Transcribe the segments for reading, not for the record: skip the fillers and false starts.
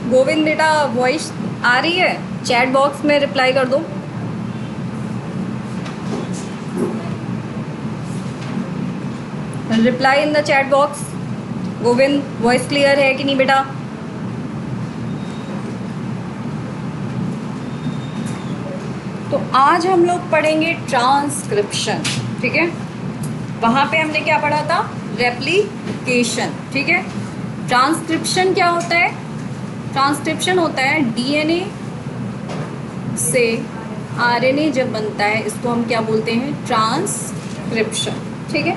गोविंद बेटा वॉइस आ रही है, चैट बॉक्स में रिप्लाई कर दो। Reply in the chat box. Govind voice clear है कि नहीं बेटा? तो आज हम लोग पढ़ेंगे ट्रांसक्रिप्शन, ठीक है। वहाँ पे हमने क्या पढ़ा था? रेप्लिकेशन, ठीक है। ट्रांसक्रिप्शन क्या होता है? ट्रांसक्रिप्शन होता है डीएनए से आरएनए जब बनता है, इसको हम क्या बोलते हैं? ट्रांसक्रिप्शन, ठीक है।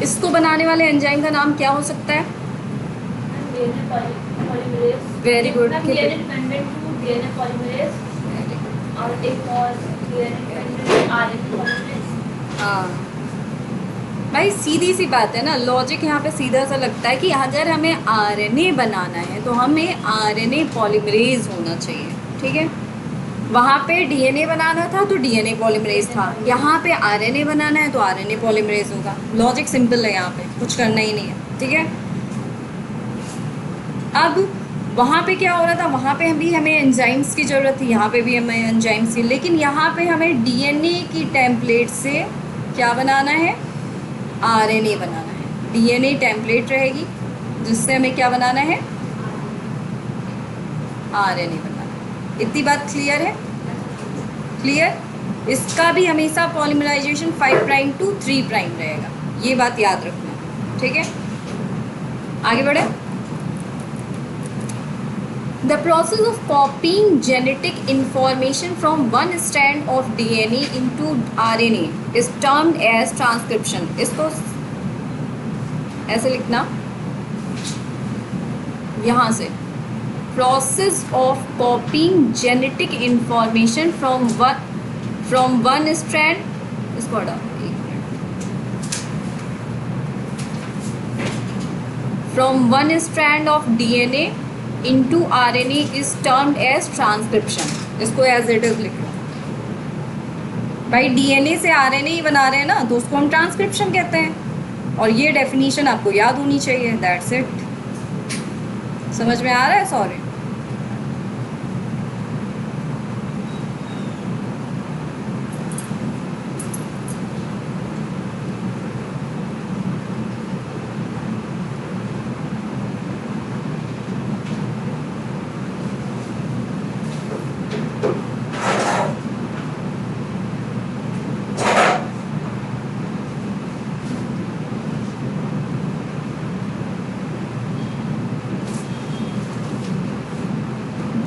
इसको बनाने वाले एंजाइम का नाम क्या हो सकता है? Very good. हाँ भाई, सीधी सी बात है ना, लॉजिक यहाँ पे सीधा सा लगता है कि अगर हमें आरएनए बनाना है तो हमें आरएनए पॉलीमरेज होना चाहिए, ठीक है। वहाँ पे डीएनए बनाना था तो डीएनए पॉलीमरेज था, यहाँ पे आरएनए बनाना है तो आरएनए पॉलीमरेज होगा। लॉजिक सिंपल है, यहाँ पे कुछ करना ही नहीं है, ठीक है। अब वहाँ पे क्या हो रहा था? वहाँ पे हमें एंजाइम्स की ज़रूरत थी, यहाँ पे भी हमें एंजाइम्स की, लेकिन यहाँ पे हमें डीएनए की टेम्पलेट से क्या बनाना है? आरएनए बनाना है। डीएनए टेम्पलेट रहेगी जिससे हमें क्या बनाना है? आरएनए बनाना है। इतनी बात क्लियर है? क्लियर। इसका भी हमेशा पॉलीमराइजेशन 5 प्राइम टू 3 प्राइम रहेगा, ये बात याद रखना, ठीक है। आगे बढ़े। The process of copying genetic information from one strand of DNA into RNA is termed as transcription. इसको ऐसे लिखना, यहाँ से process of copying genetic information from one strand, इसको हटा, from one strand of DNA into RNA is termed as transcription. इसको as it is लिख लो भाई। डीएनए से आरएनए ही बना रहे हैं ना, तो उसको हम ट्रांसक्रिप्शन कहते हैं, और ये डेफिनेशन आपको याद होनी चाहिए। That's it. समझ में आ रहा है? सॉरी।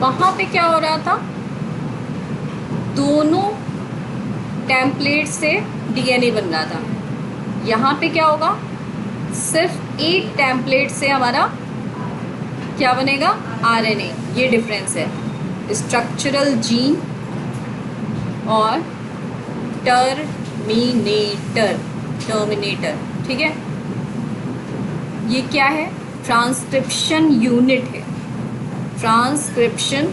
वहाँ पे क्या हो रहा था? दोनों टेम्पलेट से डीएनए बन रहा था। यहाँ पे क्या होगा? सिर्फ एक टेम्पलेट से हमारा क्या बनेगा? आरएनए। ये डिफरेंस है स्ट्रक्चरल जीन और टर्मिनेटर, ठीक है। ये क्या है? ट्रांसक्रिप्शन यूनिट है। Transcription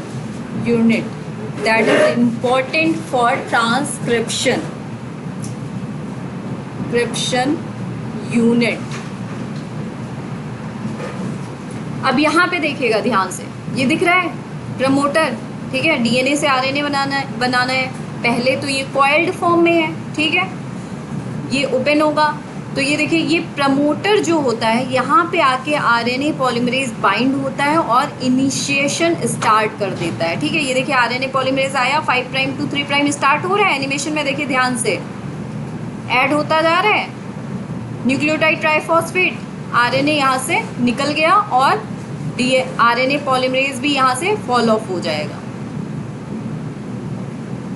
unit that is important for transcription unit। अब यहाँ पे देखिएगा ध्यान से, ये दिख रहा है प्रमोटर, ठीक है। डीएनए से आरएनए बनाना है। पहले तो ये कॉइल्ड फॉर्म में है, ठीक है, ये ओपन होगा। तो ये देखिए, ये प्रमोटर जो होता है यहाँ पे आके आरएनए पॉलीमरेज बाइंड होता है और इनिशिएशन स्टार्ट कर देता है, ठीक है। ये देखिए आरएनए पॉलीमरेज आया, 5 प्राइम टू 3 प्राइम स्टार्ट हो रहा है एनिमेशन में, देखिए ध्यान से ऐड होता जा रहा है न्यूक्लियोटाइड ट्राइफॉस्फेट। आरएनए यहाँ से निकल गया और आरएनए पॉलीमरेज भी यहाँ से फॉल ऑफ हो जाएगा।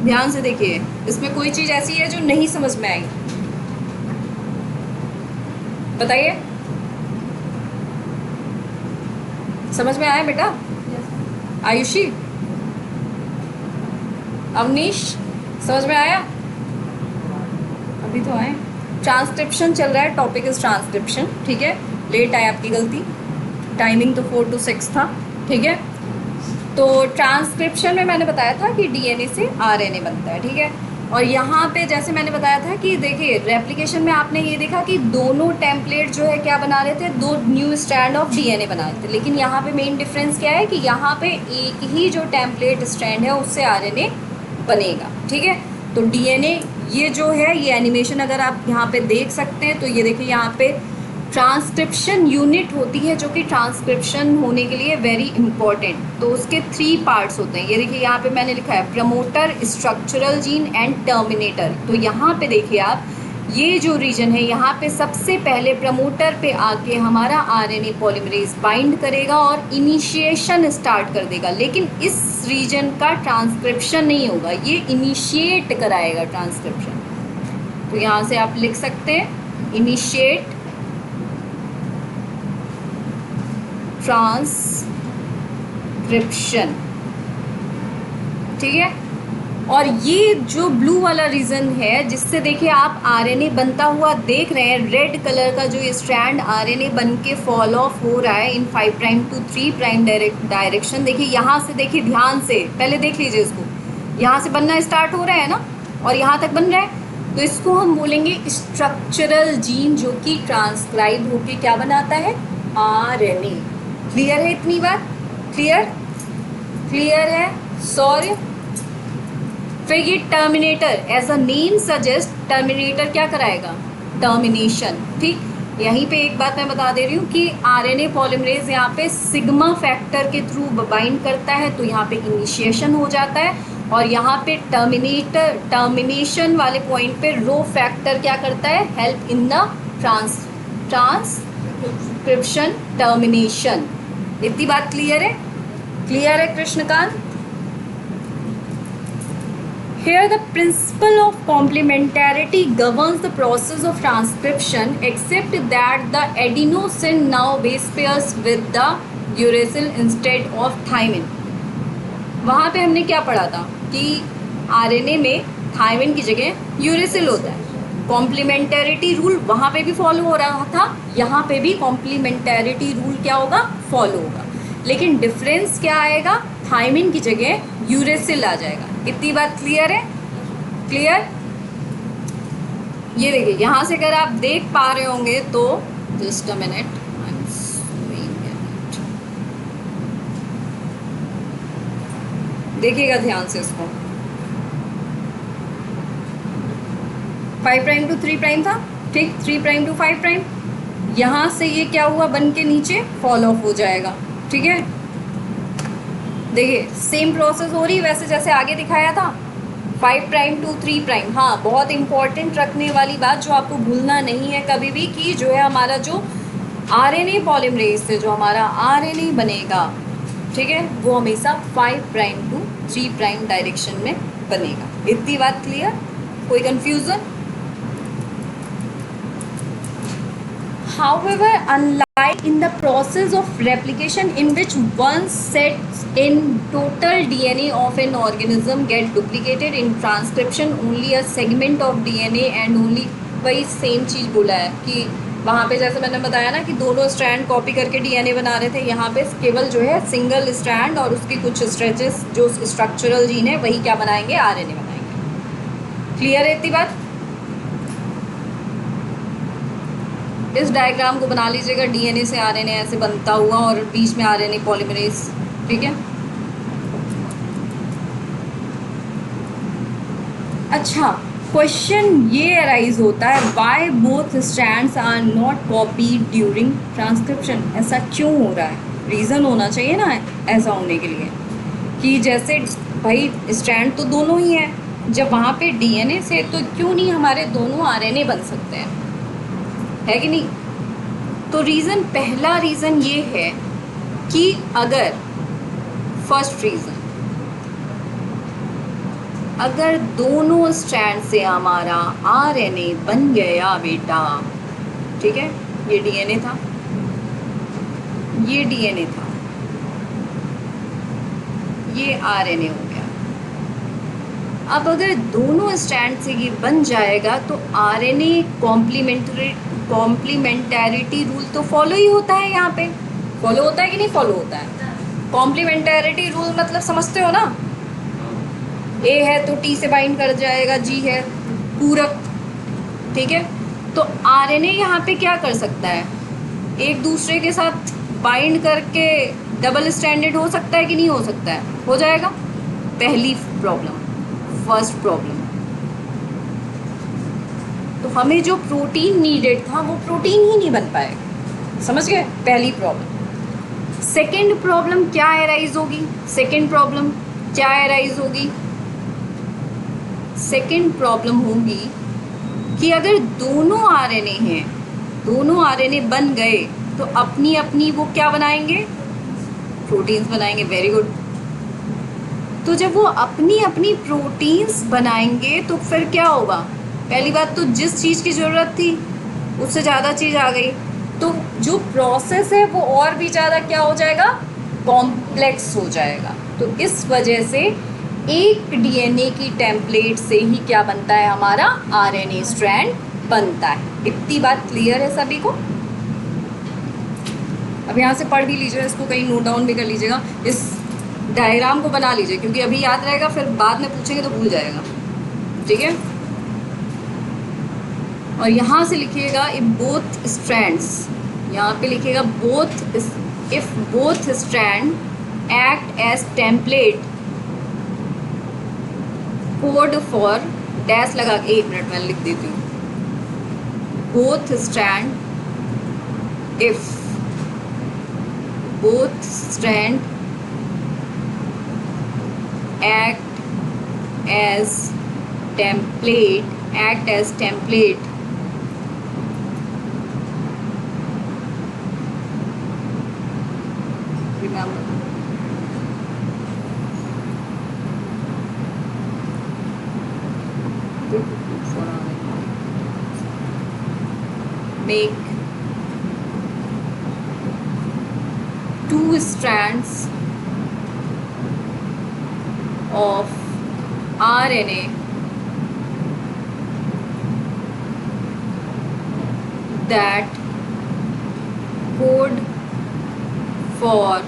ध्यान से देखिए, इसमें कोई चीज़ ऐसी है जो नहीं समझ में आई? बताइए, समझ में आया बेटा? आयुषी, अवनीश, समझ में आया? अभी तो आए। ट्रांसक्रिप्शन चल रहा है, टॉपिक इज ट्रांसक्रिप्शन, ठीक है। लेट आए, आपकी गलती, टाइमिंग तो 4 to 6 था, ठीक है। तो ट्रांसक्रिप्शन में मैंने बताया था कि डीएनए से आरएनए बनता है, ठीक है। और यहाँ पे जैसे मैंने बताया था कि देखिए रेप्लिकेशन में आपने ये देखा कि दोनों टेम्पलेट जो है क्या बना रहे थे, दो न्यू स्ट्रैंड ऑफ डीएनए बना रहे थे। लेकिन यहाँ पे मेन डिफरेंस क्या है कि यहाँ पे एक ही जो टेम्पलेट स्ट्रैंड है उससे आरएनए बनेगा। ठीक है, तो डीएनए ये जो है ये एनिमेशन अगर आप यहाँ पे देख सकते हैं तो ये देखिए यहाँ पे ट्रांसक्रिप्शन यूनिट होती है जो कि ट्रांसक्रिप्शन होने के लिए वेरी इंपॉर्टेंट। तो उसके 3 पार्ट्स होते हैं। ये देखिए यहाँ पे मैंने लिखा है promoter, structural gene and terminator. तो यहाँ पे देखिए आप ये जो रीजन है यहाँ पे सबसे पहले प्रमोटर पे आके हमारा आरएनए पॉलीमरेज बाइंड करेगा और इनिशिएशन स्टार्ट कर देगा। लेकिन इस रीजन का ट्रांसक्रिप्शन नहीं होगा, ये इनिशिएट कराएगा ट्रांसक्रिप्शन। तो यहाँ से आप लिख सकते हैं इनिशिएट ट्रांसक्रिप्शन। ठीक है, और ये जो ब्लू वाला रीजन है जिससे देखिए आप आरएनए बनता हुआ देख रहे हैं, रेड कलर का जो ये स्ट्रैंड आरएनए बन के फॉल ऑफ हो रहा है इन 5 प्राइम टू 3 प्राइम डायरेक्शन। देखिए यहाँ से देखिए ध्यान से पहले देख लीजिए इसको, यहाँ से बनना स्टार्ट हो रहा है ना और यहाँ तक बन रहा है। तो इसको हम बोलेंगे स्ट्रक्चरल जीन जो कि ट्रांसक्राइब होके क्या बनाता है, आरएनए। क्लियर है इतनी बात? क्लियर है? सॉरी। फिर ये terminator, as a name suggest, terminator क्या कराएगा, टर्मिनेशन। ठीक, यहीं पे एक बात मैं बता दे रही हूँ कि आरएनए पॉलीमरेज यहाँ पे सिग्मा फैक्टर के थ्रू बाइंड करता है तो यहाँ पे इनिशिएशन हो जाता है, और यहाँ पे टर्मिनेशन वाले पॉइंट पे रो फैक्टर क्या करता है, help in the transcription termination. इतनी बात क्लियर है? क्लियर है Krishnakant? Here the principle of complementarity governs the process of transcription, except that the adenosine now base pairs with the uracil instead of thymine. वहाँ पे हमने क्या पढ़ा था कि आरएनए में थायमिन की जगह यूरेसिल होता है। कॉम्प्लीमेंटैरिटी रूल वहाँ पे भी फॉलो हो रहा था, यहाँ पे भी कॉम्प्लीमेंटैरिटी रूल क्या होगा, फॉलो होगा। लेकिन डिफरेंस क्या आएगा, थायमिन की जगह यूरेसिल आ जाएगा। इतनी बात क्लियर है? क्लियर? ये देखिए यहाँ से अगर आप देख पा रहे होंगे तो जस्ट अ मिनट, देखिएगा ध्यान से इसको। 5 प्राइम टू 3 प्राइम था, ठीक, 3 प्राइम टू 5 प्राइम। यहाँ से ये क्या हुआ, बन के नीचे फॉल ऑफ हो जाएगा। ठीक है, देखिए सेम प्रोसेस हो रही है वैसे जैसे आगे दिखाया था, 5 प्राइम टू 3 प्राइम। हाँ, बहुत इंपॉर्टेंट रखने वाली बात जो आपको भूलना नहीं है कभी भी, कि जो है हमारा जो आरएनए पॉलीमरेज से जो हमारा आरएनए बनेगा, ठीक है, वो हमेशा 5 प्राइम टू 3 प्राइम डायरेक्शन में बनेगा। इतनी बात क्लियर? कोई confusion? However, unlike in the process of replication in which one set in total DNA of an organism get duplicated, in transcription only a segment of DNA and only, वही same चीज़ बोला है कि वहाँ पे जैसे मैंने बताया ना कि दोनों स्ट्रैंड कॉपी करके डीएनए बना रहे थे, यहाँ पे केवल जो है सिंगल स्ट्रैंड और उसकी कुछ स्ट्रेचेस जो स्ट्रक्चरल जीन है वही क्या बनाएंगे, आरएनए बनाएंगे। क्लियर है इतनी बात? इस डायग्राम को बना लीजिएगा, डीएनए से आरएनए ऐसे बनता हुआ और बीच में आरएनए पॉलीमरेज। ठीक है, अच्छा, क्वेश्चन ये अराइज होता है, why both strands are not copied during transcription. ऐसा क्यों हो रहा है? रीज़न होना चाहिए ना ऐसा होने के लिए, कि जैसे भाई स्ट्रैंड तो दोनों ही हैं, जब वहाँ पे डीएनए से तो क्यों नहीं हमारे दोनों आरएनए बन सकते हैं, है कि नहीं? तो रीज़न, पहला रीज़न ये है कि अगर फर्स्ट रीज़न, अगर दोनों स्ट्रैंड से हमारा आरएनए बन गया बेटा, ठीक है, ये डीएनए था, ये डीएनए था, ये आरएनए हो गया। अब अगर दोनों स्ट्रैंड से ये बन जाएगा तो आरएनए कॉम्प्लीमेंटैरिटी रूल तो फॉलो ही होता है, यहाँ पे फॉलो होता है कि नहीं फॉलो होता है? कॉम्प्लीमेंटैरिटी रूल मतलब समझते हो ना? ए है तो टी से बाइंड कर जाएगा, जी है पूरक, ठीक है। तो आरएनए यहाँ पे क्या कर सकता है, एक दूसरे के साथ बाइंड करके डबल स्टैंडर्ड हो सकता है कि नहीं हो सकता है, हो जाएगा। पहली प्रॉब्लम, फर्स्ट प्रॉब्लम। तो हमें जो प्रोटीन नीडेड था वो प्रोटीन ही नहीं बन पाएगा, समझ गए, पहली प्रॉब्लम। सेकेंड प्रॉब्लम क्या एराइज होगी, सेकेंड प्रॉब्लम क्या एराइज होगी, सेकेंड प्रॉब्लम होगी कि अगर दोनों आरएनए हैं, दोनों आरएनए बन गए तो अपनी अपनी वो क्या बनाएंगे, प्रोटीन्स बनाएंगे। Very good. तो जब वो अपनी अपनी प्रोटीन्स बनाएंगे तो फिर क्या होगा, पहली बात तो जिस चीज़ की ज़रूरत थी उससे ज़्यादा चीज़ आ गई, तो जो प्रोसेस है वो और भी ज़्यादा क्या हो जाएगा, कॉम्प्लेक्स हो जाएगा। तो इस वजह से एक डीएनए की टेम्पलेट से ही क्या बनता है, हमारा आरएनए स्ट्रैंड बनता है। इतनी बात क्लियर है सभी को। अब यहाँ से पढ़ भी लीजिएगा, इसको कहीं नोट डाउन भी कर लीजिएगा, इस डायग्राम को बना लीजिए, क्योंकि अभी याद रहेगा फिर बाद में पूछेंगे तो भूल जाएगा, ठीक है। और यहाँ से लिखिएगा इफ बोथ स्ट्रैंड्स, यहाँ पे लिखिएगा both, if both strand act as template code for dash लगा के, 1 मिनट में लिख देती हूँ, both strand, if both strand act as template remember make two strands of RNA that code for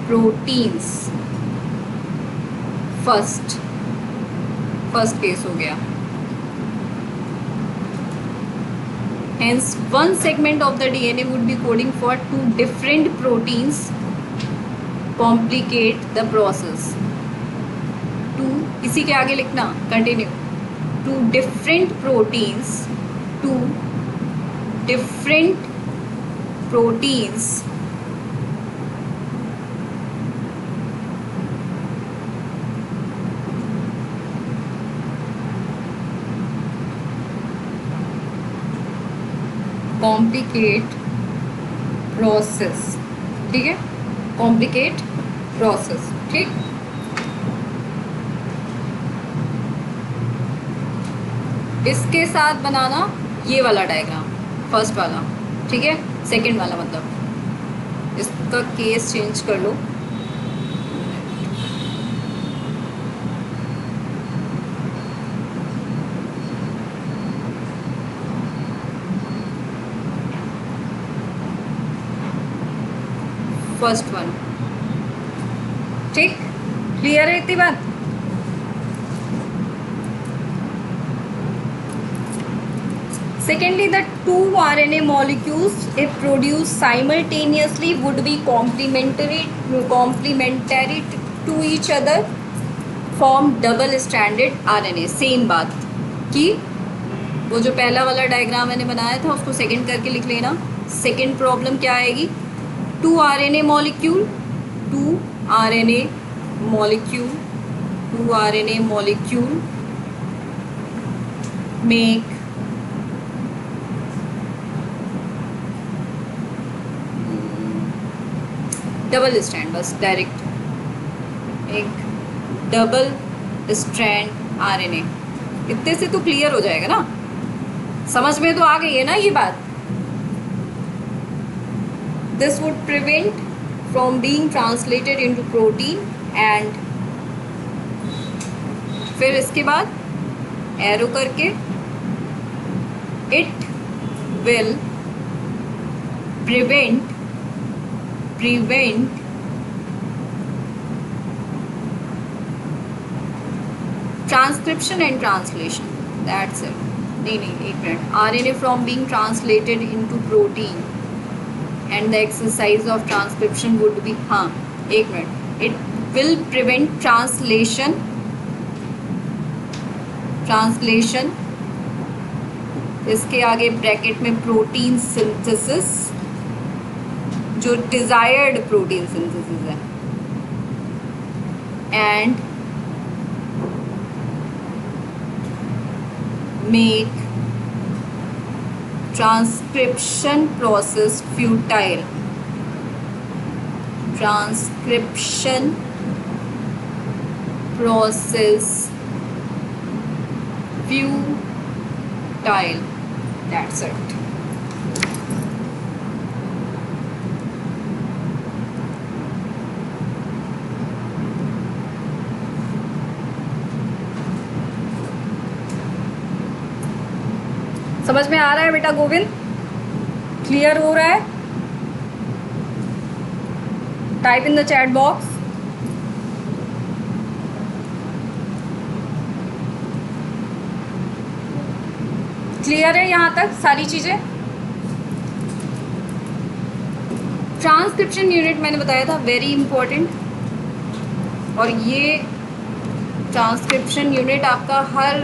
proteins, first case हो गया। Hence, one segment of the DNA would be coding for 2 different proteins. Complicate the process. 2 इसी के आगे लिखना, continue. 2 different proteins. 2 different proteins complicate process, ठीक है, complicate process, ठीक। इसके साथ बनाना ये वाला डायग्राम, फर्स्ट वाला, ठीक है, सेकंड वाला मतलब इसका केस चेंज कर लो। फर्स्ट वन, ठीक, क्लियर है इतनी बात। Secondly, the 2 RNA molecules, if produced simultaneously, would be complementary to each other, form double-stranded RNA. Same बात कि वो जो पहला वाला डायग्राम मैंने बनाया था उसको सेकंड करके लिख लेना। सेकंड प्रॉब्लम क्या आएगी, 2 RNA molecule make double strand, बस डायरेक्ट एक डबल स्ट्रैंड आरएनए। इतने से तो क्लियर हो जाएगा ना, समझ में तो आ गई है ना ये बात। This would prevent from being translated into protein and, फिर इसके बाद एरो करके it will prevent transcription and translation, that's it. नहीं एक minute, RNA from being translated into protein and the exercise of transcription would be, हाँ एक minute, it will prevent translation इसके आगे ब्रैकेट में प्रोटीन सिंथेसिस, जो desired protein synthesis है, and make transcription process futile, transcription process futile, that's it. समझ में आ रहा है बेटा गोविंद? क्लियर हो रहा है? Type in the chat box. Clear है यहाँ तक सारी चीजें? ट्रांसक्रिप्शन यूनिट मैंने बताया था वेरी इंपॉर्टेंट, और ये ट्रांसक्रिप्शन यूनिट आपका हर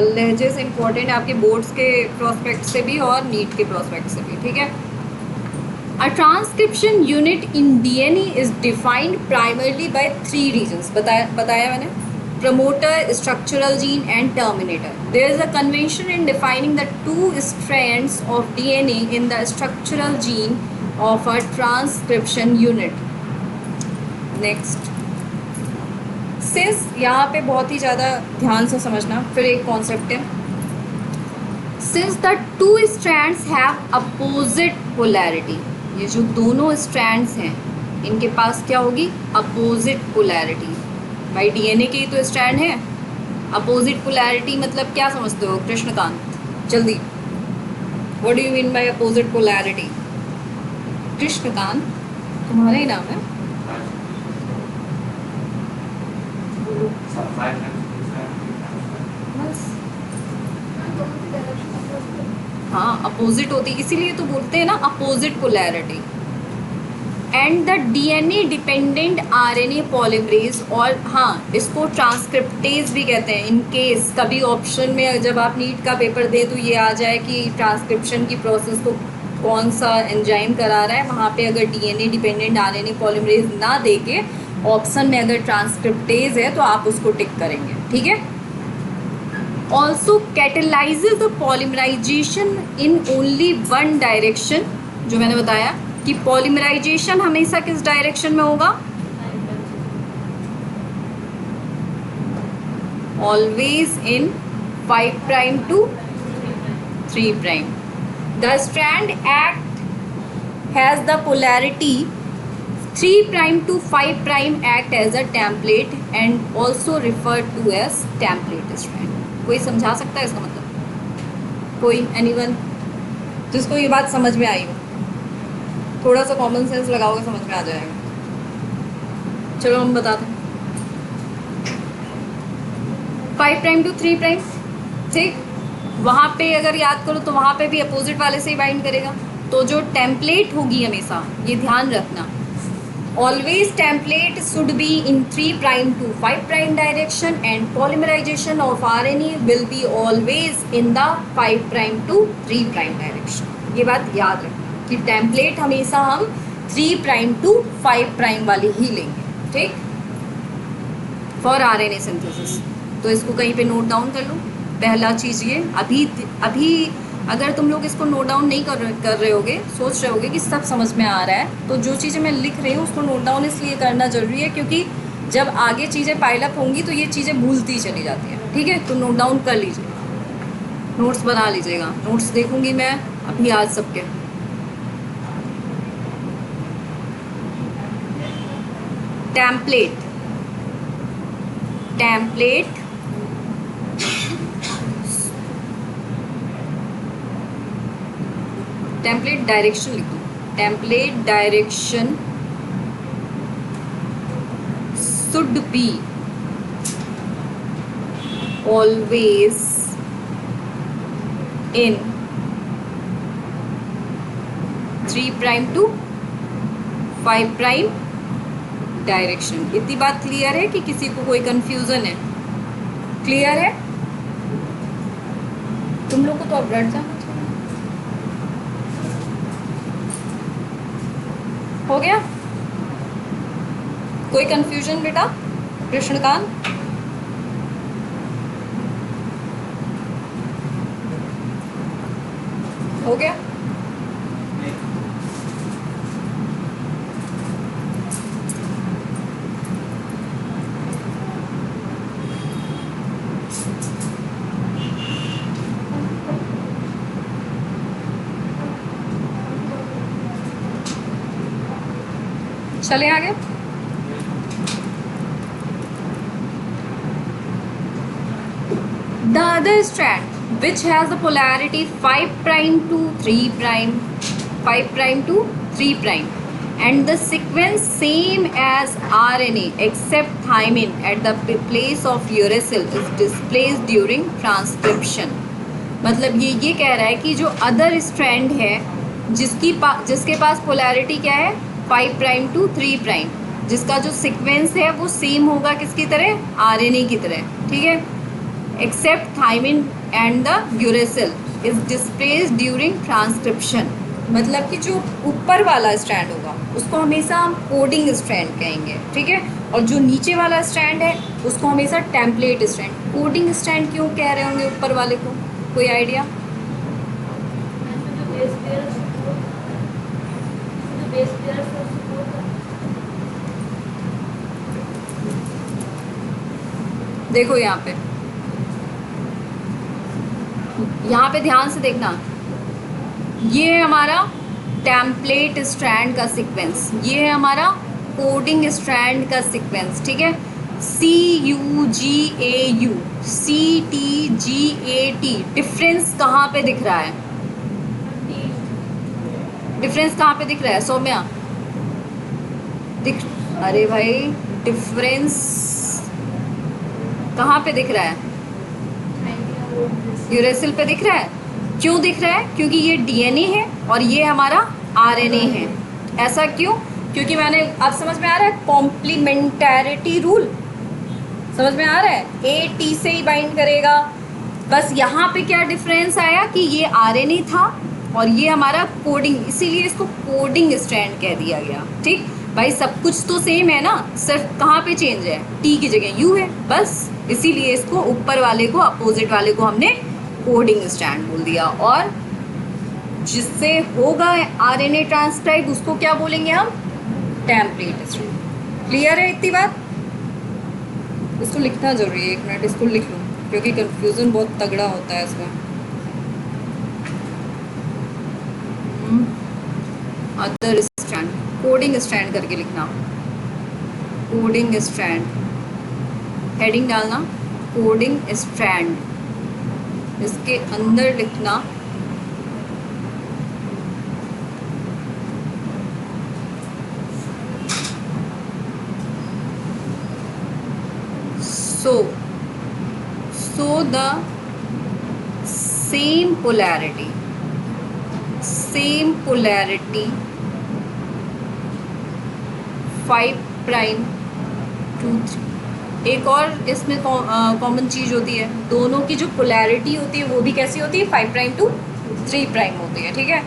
लहजे से इम्पोर्टेंट है, आपके बोर्ड्स के प्रोस्पेक्ट से भी और नीट के प्रोस्पेक्ट से भी, ठीक है। A transcription unit in DNA is defined primarily by 3 regions, बताया मैंने, promoter, structural gene and terminator. There is a convention in defining the 2 strands of DNA in the structural gene of a transcription unit. Next, since यहाँ पे बहुत ही ज़्यादा ध्यान से समझना, फिर एक कॉन्सेप्ट है, since the 2 strands have opposite polarity, ये जो दोनों स्ट्रैंड्स हैं इनके पास क्या होगी? Opposite polarity. भाई डीएनए के ही तो स्ट्रैंड है, अपोजिट पोलैरिटी मतलब क्या समझते हो कृष्णकांत? जल्दी, what do you mean by opposite polarity? Krishnakant तुम्हारा ही नाम है? हाँ अपोजिट होती, इसीलिए तो बोलते हैं ना opposite polarity. And the DNA dependent RNA polymerase, और हाँ इसको ट्रांसक्रिप्टेज भी कहते हैं। इन केस कभी ऑप्शन में जब आप नीट का पेपर दें तो ये आ जाए कि ट्रांसक्रिप्शन की प्रोसेस को कौन सा एंजाइम करा रहा है, वहाँ पे अगर डीएनए डिपेंडेंट आरएनए पॉलीमरेज ना दे के ऑप्शन में अगर ट्रांसक्रिप्टेज है तो आप उसको टिक करेंगे, ठीक है। Also catalyses the polymerisation in only one direction, जो मैंने बताया कि पॉलीमराइजेशन हमेशा किस डायरेक्शन में होगा? Always in 5 prime to 3 prime. The strand act has the polarity 3 prime to 5 prime act as a template and also referred to as template strand. कोई समझा सकता है इसका मतलब? कोई एनीवन जिसको ये बात समझ में आई हो? थोड़ा सा कॉमन सेंस लगाओगे समझ में आ जाएगा। चलो हम बताते हैं। 5 प्राइम टू 3 प्राइम, ठीक, वहाँ पे अगर याद करो तो वहाँ पे भी अपोजिट वाले से ही बाइंड करेगा। तो जो टेम्पलेट होगी हमेशा, ये ध्यान रखना, always template should be in 3 prime to 5 prime direction and polymerization of RNA will be always in the 5 prime to 3 prime direction. ये बात याद रखना कि टेम्पलेट हमेशा हम 3 प्राइम टू 5 प्राइम वाली ही लेंगे, ठीक, फॉर आरएनए सिंथेसिस। तो इसको कहीं पे नोट डाउन कर लो। पहला चीज़ ये, अभी अगर तुम लोग इसको नोट डाउन नहीं कर रहे होगे, सोच रहे होगे कि सब समझ में आ रहा है, तो जो चीज़ें मैं लिख रही हूँ उसको नोट डाउन इसलिए करना ज़रूरी है क्योंकि जब आगे चीज़ें पाइलअप होंगी तो ये चीज़ें भूलती चली जाती हैं, ठीक है। तो नोट डाउन कर लीजिए, नोट्स बना लीजिएगा। नोट्स देखूंगी मैं अभी आज सबके। टेम्पलेट, टेम्पलेट टेम्पलेट डायरेक्शन लिख दो। Template direction should be always in 3 prime to 5 prime direction. इतनी बात क्लियर है कि किसी को कोई कंफ्यूजन है? क्लियर है? तुम लोग को तो अब रट जाना चाहिए। हो गया? कोई कंफ्यूजन बेटा? कृष्णकांत, हो गया? चले आगे। The other strand which has a polarity 5 prime to 3 prime, 5 prime to 3 prime, and the sequence same as RNA except thymine at the place of uracil is displaced during transcription। मतलब ये कह रहा है कि जो अदर स्ट्रैंड है जिसके पास polarity क्या है 5 प्राइम टू 3 प्राइम, जिसका जो सीक्वेंस है वो सेम होगा किसकी तरह? आरएनए की तरह, ठीक है। Except thymine and the uracil is displaced during transcription. मतलब कि जो ऊपर वाला स्ट्रैंड होगा उसको हमेशा हम कोडिंग स्ट्रैंड कहेंगे, ठीक है, और जो नीचे वाला स्ट्रैंड है उसको हमेशा टेम्पलेट स्ट्रैंड। कोडिंग स्ट्रैंड क्यों कह रहे होंगे ऊपर वाले को? कोई आइडिया? देखो यहाँ पे ध्यान से देखना, ये है हमारा टेम्पलेट स्ट्रैंड का सीक्वेंस, ये है हमारा कोडिंग स्ट्रैंड का सीक्वेंस, ठीक है। CUGAU CTGAT, डिफरेंस कहाँ पे दिख रहा है? डिफरेंस कहाँ पे दिख रहा है सौम्या? अरे भाई डिफरेंस कहाँ पे दिख रहा है? यूरेसिल पे दिख रहा है। क्यों दिख रहा है? क्योंकि ये डीएनए है और ये हमारा आरएनए है। ऐसा क्यों? क्योंकि मैंने, आप समझ में आ रहा है कॉम्प्लीमेंटैरिटी रूल? समझ में आ रहा है? ए टी से ही बाइंड करेगा। बस यहाँ पे क्या डिफरेंस आया कि ये आरएनए था और ये हमारा कोडिंग, इसीलिए इसको कोडिंग स्ट्रैंड कह दिया गया, ठीक भाई। सब कुछ तो सेम है ना, सिर्फ कहाँ पे चेंज है? टी की जगह यू है बस, इसीलिए इसको ऊपर वाले को, अपोजिट वाले को हमने कोडिंग स्ट्रैंड बोल दिया। और जिससे होगा आरएनए ट्रांसक्राइब उसको क्या बोलेंगे हम? Template strand. क्लियर है इतनी बात? इसको लिखना जरूरी है, 1 मिनट इसको लिख लूँ क्योंकि कंफ्यूजन बहुत तगड़ा होता है इसमें। अदर स्ट्रैंड, कोडिंग स्ट्रैंड करके लिखना, कोडिंग स्ट्रैंड, हेडिंग डालना कोडिंग स्ट्रैंड, इसके अंदर लिखना so the same polarity 5 prime to 3। एक और इसमें कॉमन चीज़ होती है, दोनों की जो पोलैरिटी होती है वो भी कैसी होती है? 5 प्राइम टू 3 प्राइम होती है, ठीक है।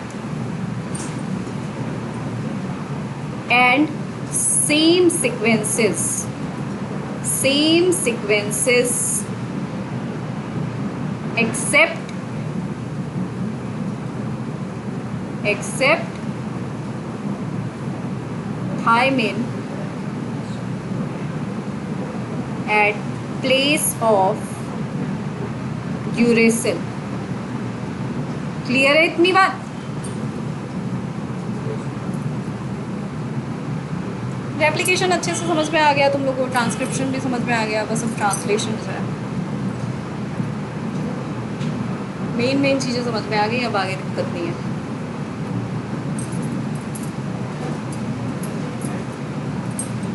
And same sequences except thymine at place of uracil। Clear है इतनी बात? एप्लीकेशन अच्छे से समझ में आ गया तुम लोगों को, ट्रांसक्रिप्शन भी समझ में आ गया, बस अब ट्रांसलेशन जो है मेन चीज़ें समझ में आ गई, अब आगे दिक्कत नहीं है।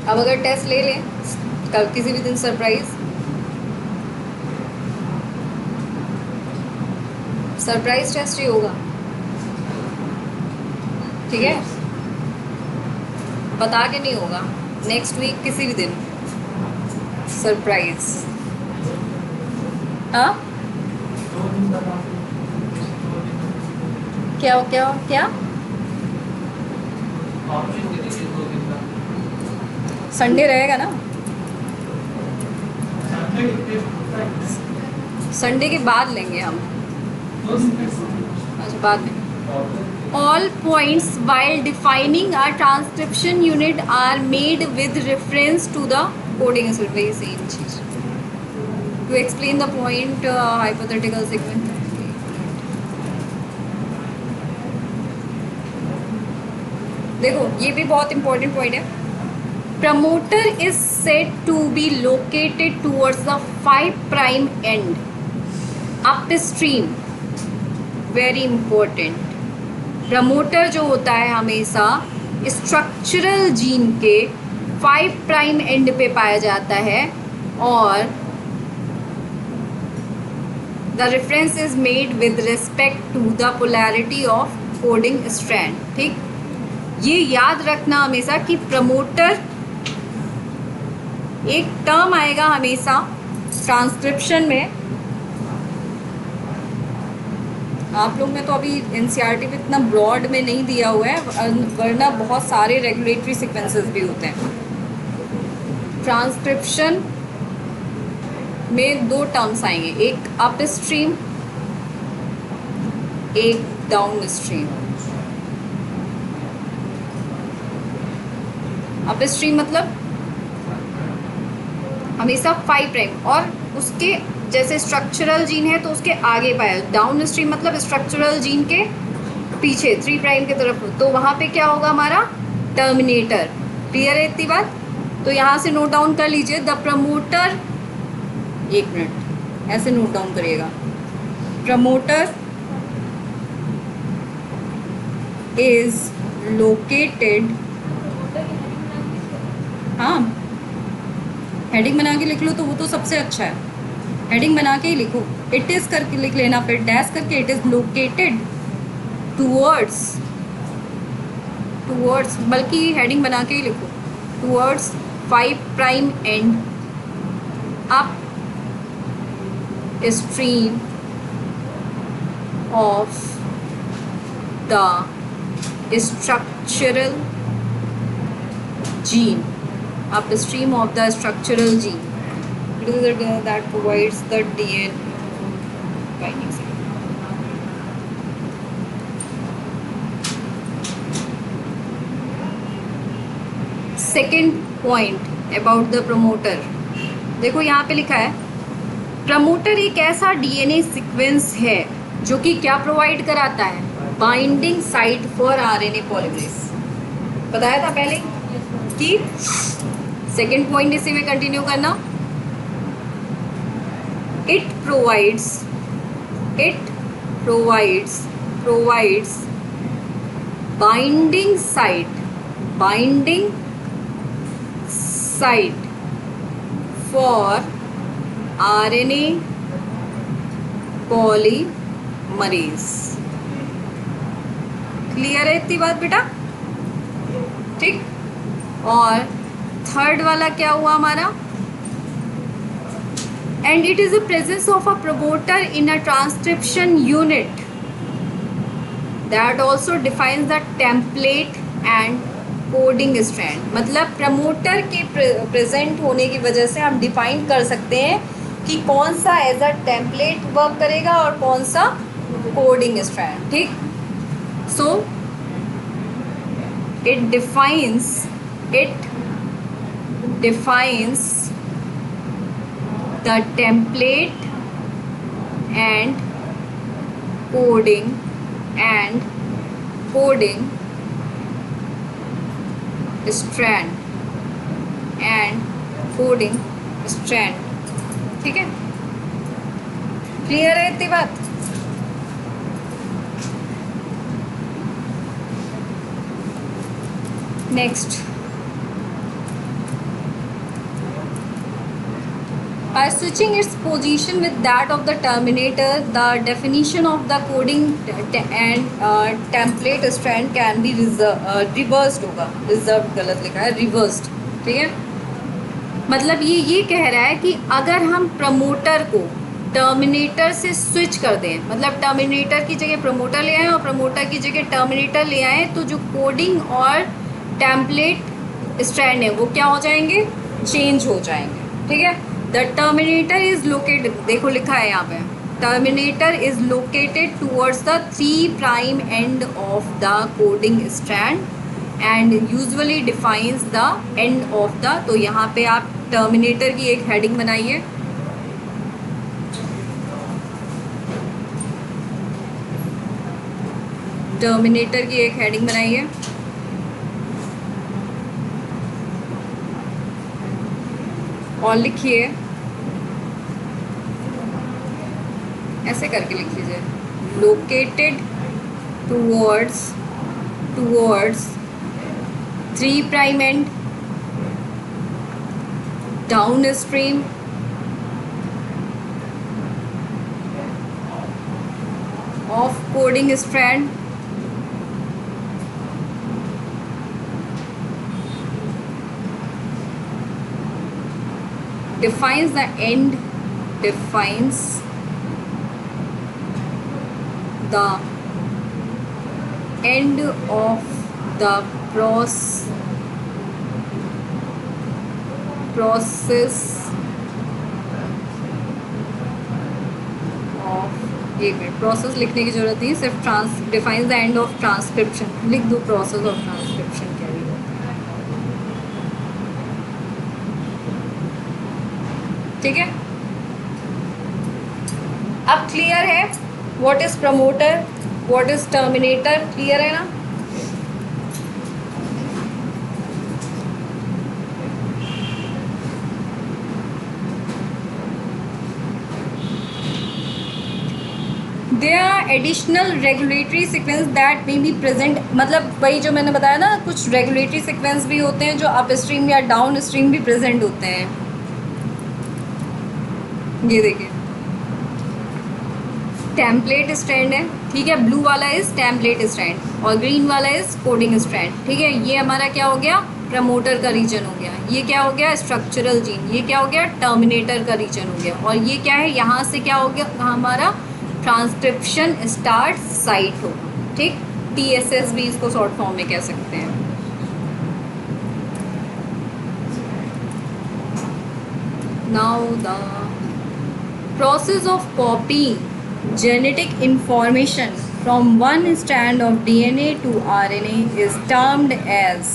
अब अगर टेस्ट ले लें कल किसी भी दिन सरप्राइज, सरप्राइज टेस्ट ही होगा, ठीक है, बता के नहीं होगा, नेक्स्ट वीक किसी भी दिन सरप्राइज। हाँ क्या क्या क्या संडे रहेगा ना, संडे के बाद लेंगे हम, अच्छा बाद में। All points while defining a transcription unit are made with reference to the coding is वही सेम चीज। To explain the point hypothetical segment, देखो ये भी बहुत इंपॉर्टेंट पॉइंट है। Promoter is said to be located towards the 5 prime and upstream, very important. Promoter जो होता है हमेशा स्ट्रक्चरल जीन के 5 प्राइम एंड पे पाया जाता है और the reference is made with respect to the polarity of coding strand. ठीक, ये याद रखना हमेशा कि प्रमोटर एक टर्म आएगा हमेशा ट्रांसक्रिप्शन में। आप लोग में तो अभी एनसीईआरटी में इतना ब्रॉड में नहीं दिया हुआ है, वरना बहुत सारे रेगुलेटरी सीक्वेंसेस भी होते हैं। ट्रांसक्रिप्शन में 2 टर्म्स आएंगे, एक अप स्ट्रीम, एक डाउन स्ट्रीम। अप स्ट्रीम मतलब हमेशा 5 प्राइम और उसके जैसे स्ट्रक्चरल जीन है तो उसके आगे पाया। डाउन स्ट्रीम मतलब स्ट्रक्चरल जीन के पीछे 3 प्राइम की तरफ, तो वहाँ पे क्या होगा हमारा टर्मिनेटर। क्लियर है इतनी बात? तो यहाँ से नोट डाउन कर लीजिए, द प्रमोटर, 1 मिनट ऐसे नोट डाउन करिएगा, प्रमोटर इज लोकेटेड, हाँ हेडिंग बना के लिख लो तो वो तो सबसे अच्छा है, हेडिंग बना के ही लिखो। इट इज़ करके लिख लेना, फिर डैश करके इट इज़ लोकेटेड टूवर्ड्स, बल्कि हेडिंग बना के ही लिखो, towards 5 prime and up stream of the structural gene, upstream of the structural gene. It is that provides the DNA binding site. Second point about the promoter, देखो यहाँ पे लिखा है promoter एक ऐसा डीएनए सीक्वेंस है जो कि क्या प्रोवाइड कराता है, binding site for RNA polymerase. बताया था पहले कि सेकेंड पॉइंट इसी में कंटिन्यू करना, it provides binding site for RNA polymerase. Clear है इतनी बात बेटा? ठीक, और थर्ड वाला क्या हुआ हमारा, and it is the presence of a promoter in a transcription unit that also defines the template and coding strand. मतलब प्रमोटर के प्रेजेंट होने की वजह से हम डिफाइन कर सकते हैं कि कौन सा एज अ टेम्पलेट वर्क करेगा और कौन सा कोडिंग स्ट्रैंड। ठीक, so it defines the template and coding strand ठीक है? क्लियर है इतनी बात? Next By switching its position with that of the terminator, the definition of the coding and template strand can be reversed होगा, reserved गलत लिखा है, reversed, ठीक है। मतलब ये कह रहा है कि अगर हम प्रमोटर को टर्मिनेटर से स्विच कर दें, मतलब टर्मिनेटर की जगह प्रमोटर ले आएँ और प्रमोटर की जगह टर्मिनेटर ले आएँ, तो जो कोडिंग और टेम्पलेट स्ट्रैंड है वो क्या हो जाएंगे, चेंज हो जाएंगे, ठीक है। द टर्मिनेटर इज लोकेटेड, देखो लिखा है यहाँ पे, terminator is located towards the 3' end of the coding strand and usually defines the end of the. तो यहाँ पे आप टर्मिनेटर की एक हेडिंग बनाइए, टर्मिनेटर की एक हेडिंग बनाइए, और लिखिए, ऐसे करके लिख लीजिए, located towards 3' and down stream of coding strand defines the end of the process of, एक मिनट, प्रोसेस लिखने की जरूरत नहीं, सिर्फ defines the end of transcription लिख दो, प्रोसेस ऑफ ट्रांसक्रिप्शन क्या भी होता है, ठीक है। अब क्लियर है what is promoter, what is terminator, clear है ना। There are additional regulatory sequence that may be present, मतलब वही जो मैंने बताया ना, कुछ रेगुलेटरी सीक्वेंस भी होते हैं जो अप स्ट्रीम या डाउन स्ट्रीम भी प्रेजेंट होते हैं। ये देखिए टेम्पलेट स्ट्रैंड है, ठीक है, ब्लू वाला इज टेम्पलेट स्ट्रैंड और ग्रीन वाला इज कोडिंग स्ट्रैंड, ठीक है। ये हमारा क्या हो गया, प्रमोटर का रीजन हो गया, ये क्या हो गया, स्ट्रक्चरल जीन, ये क्या हो गया, टर्मिनेटर का रीजन हो गया, और ये क्या है, यहाँ से क्या हो गया, हमारा ट्रांसक्रिप्शन स्टार्ट साइट होगा, ठीक। TSS भी इसको शॉर्ट फॉर्म में कह सकते हैं। Now the process of copying genetic information from one strand of DNA to RNA is termed as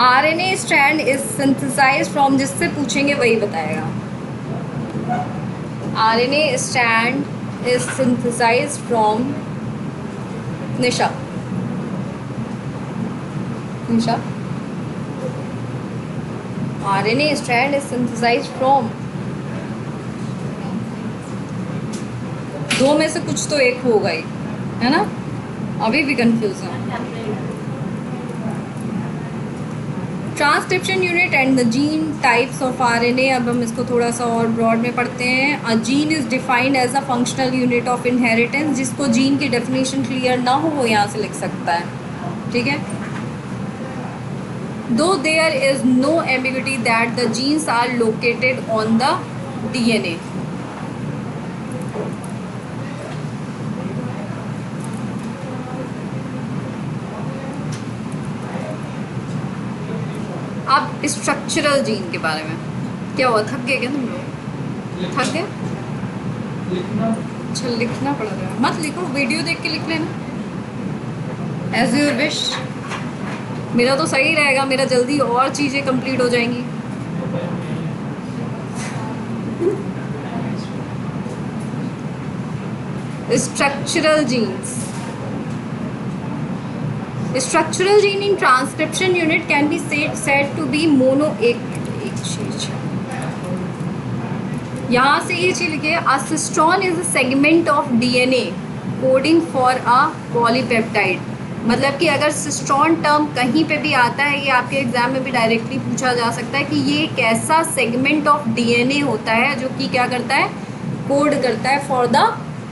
RNA strand is synthesized from, जिससे पूछेंगे वही बताएगा, RNA strand is synthesized from, Nisha RNA strand is synthesized from, दो में से कुछ तो एक होगा ही, है ना, अभी भी कंफ्यूज है। Transcription unit and the gene types of RNA, अब हम इसको थोड़ा सा और ब्रॉड में पढ़ते हैं। A gene is defined as a functional unit of inheritance, जिसको जीन की डेफिनेशन क्लियर ना हो वो यहाँ से लिख सकता है, ठीक है। Though there is no ambiguity that the genes are located on the DNA. अब स्ट्रक्चरल जीन के बारे में क्या हुआ, थक गए क्या तुम लोग, थक गए, अच्छा लिखना पड़ रहा है, मत लिखो, वीडियो देख के लिख लेना, एज यूर विश। मेरा तो सही रहेगा, मेरा जल्दी और चीज़ें कंप्लीट हो जाएंगी। Structural genes, structural gene in transcription unit can be said to be mono, एक चीज यहाँ से ये चीज लिखिए, a cistron is a segment of DNA coding for a polypeptide, मतलब कि अगर सिस्ट्रॉन टर्म कहीं पे भी आता है, ये आपके एग्जाम में भी डायरेक्टली पूछा जा सकता है कि ये एक ऐसा सेगमेंट ऑफ डीएनए होता है जो कि क्या करता है, कोड करता है फॉर द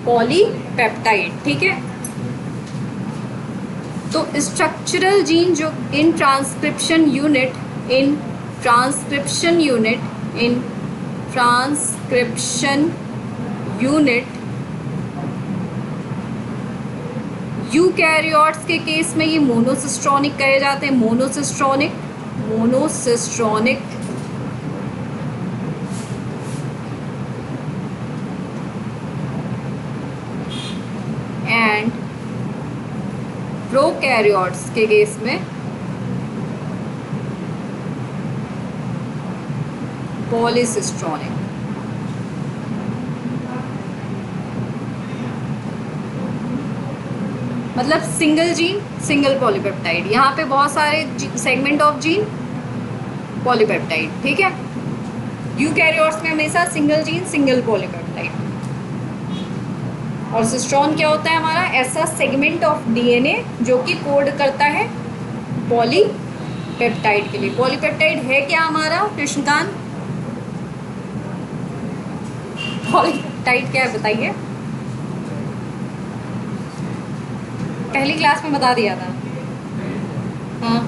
पॉलीपेप्टाइड, ठीक है। तो स्ट्रक्चरल जीन जो इन ट्रांसक्रिप्शन यूनिट यूकैरियोट्स के केस में ये मोनोसिस्ट्रॉनिक कहे जाते हैं, मोनोसिस्ट्रॉनिक एंड प्रोकैरियोट्स के केस में पॉलीसिस्ट्रॉनिक। मतलब सिंगल जीन सिंगल पॉलीपेप्टाइड, यहाँ पे बहुत सारे सेगमेंट ऑफ जीन पॉलीपेप्टाइड, ठीक है। यूकैरियोट्स में हमेशा सिंगल जीन सिंगल पॉलीपेप्टाइड। और सिस्ट्रॉन क्या होता है हमारा, ऐसा सेगमेंट ऑफ डीएनए जो कि कोड करता है पॉलीपेप्टाइड के लिए। पॉलीपेप्टाइड है क्या हमारा कृष्णकांत, पॉलीपेप्टाइड क्या है बताइए। पहली क्लास में बता दिया था, हाँ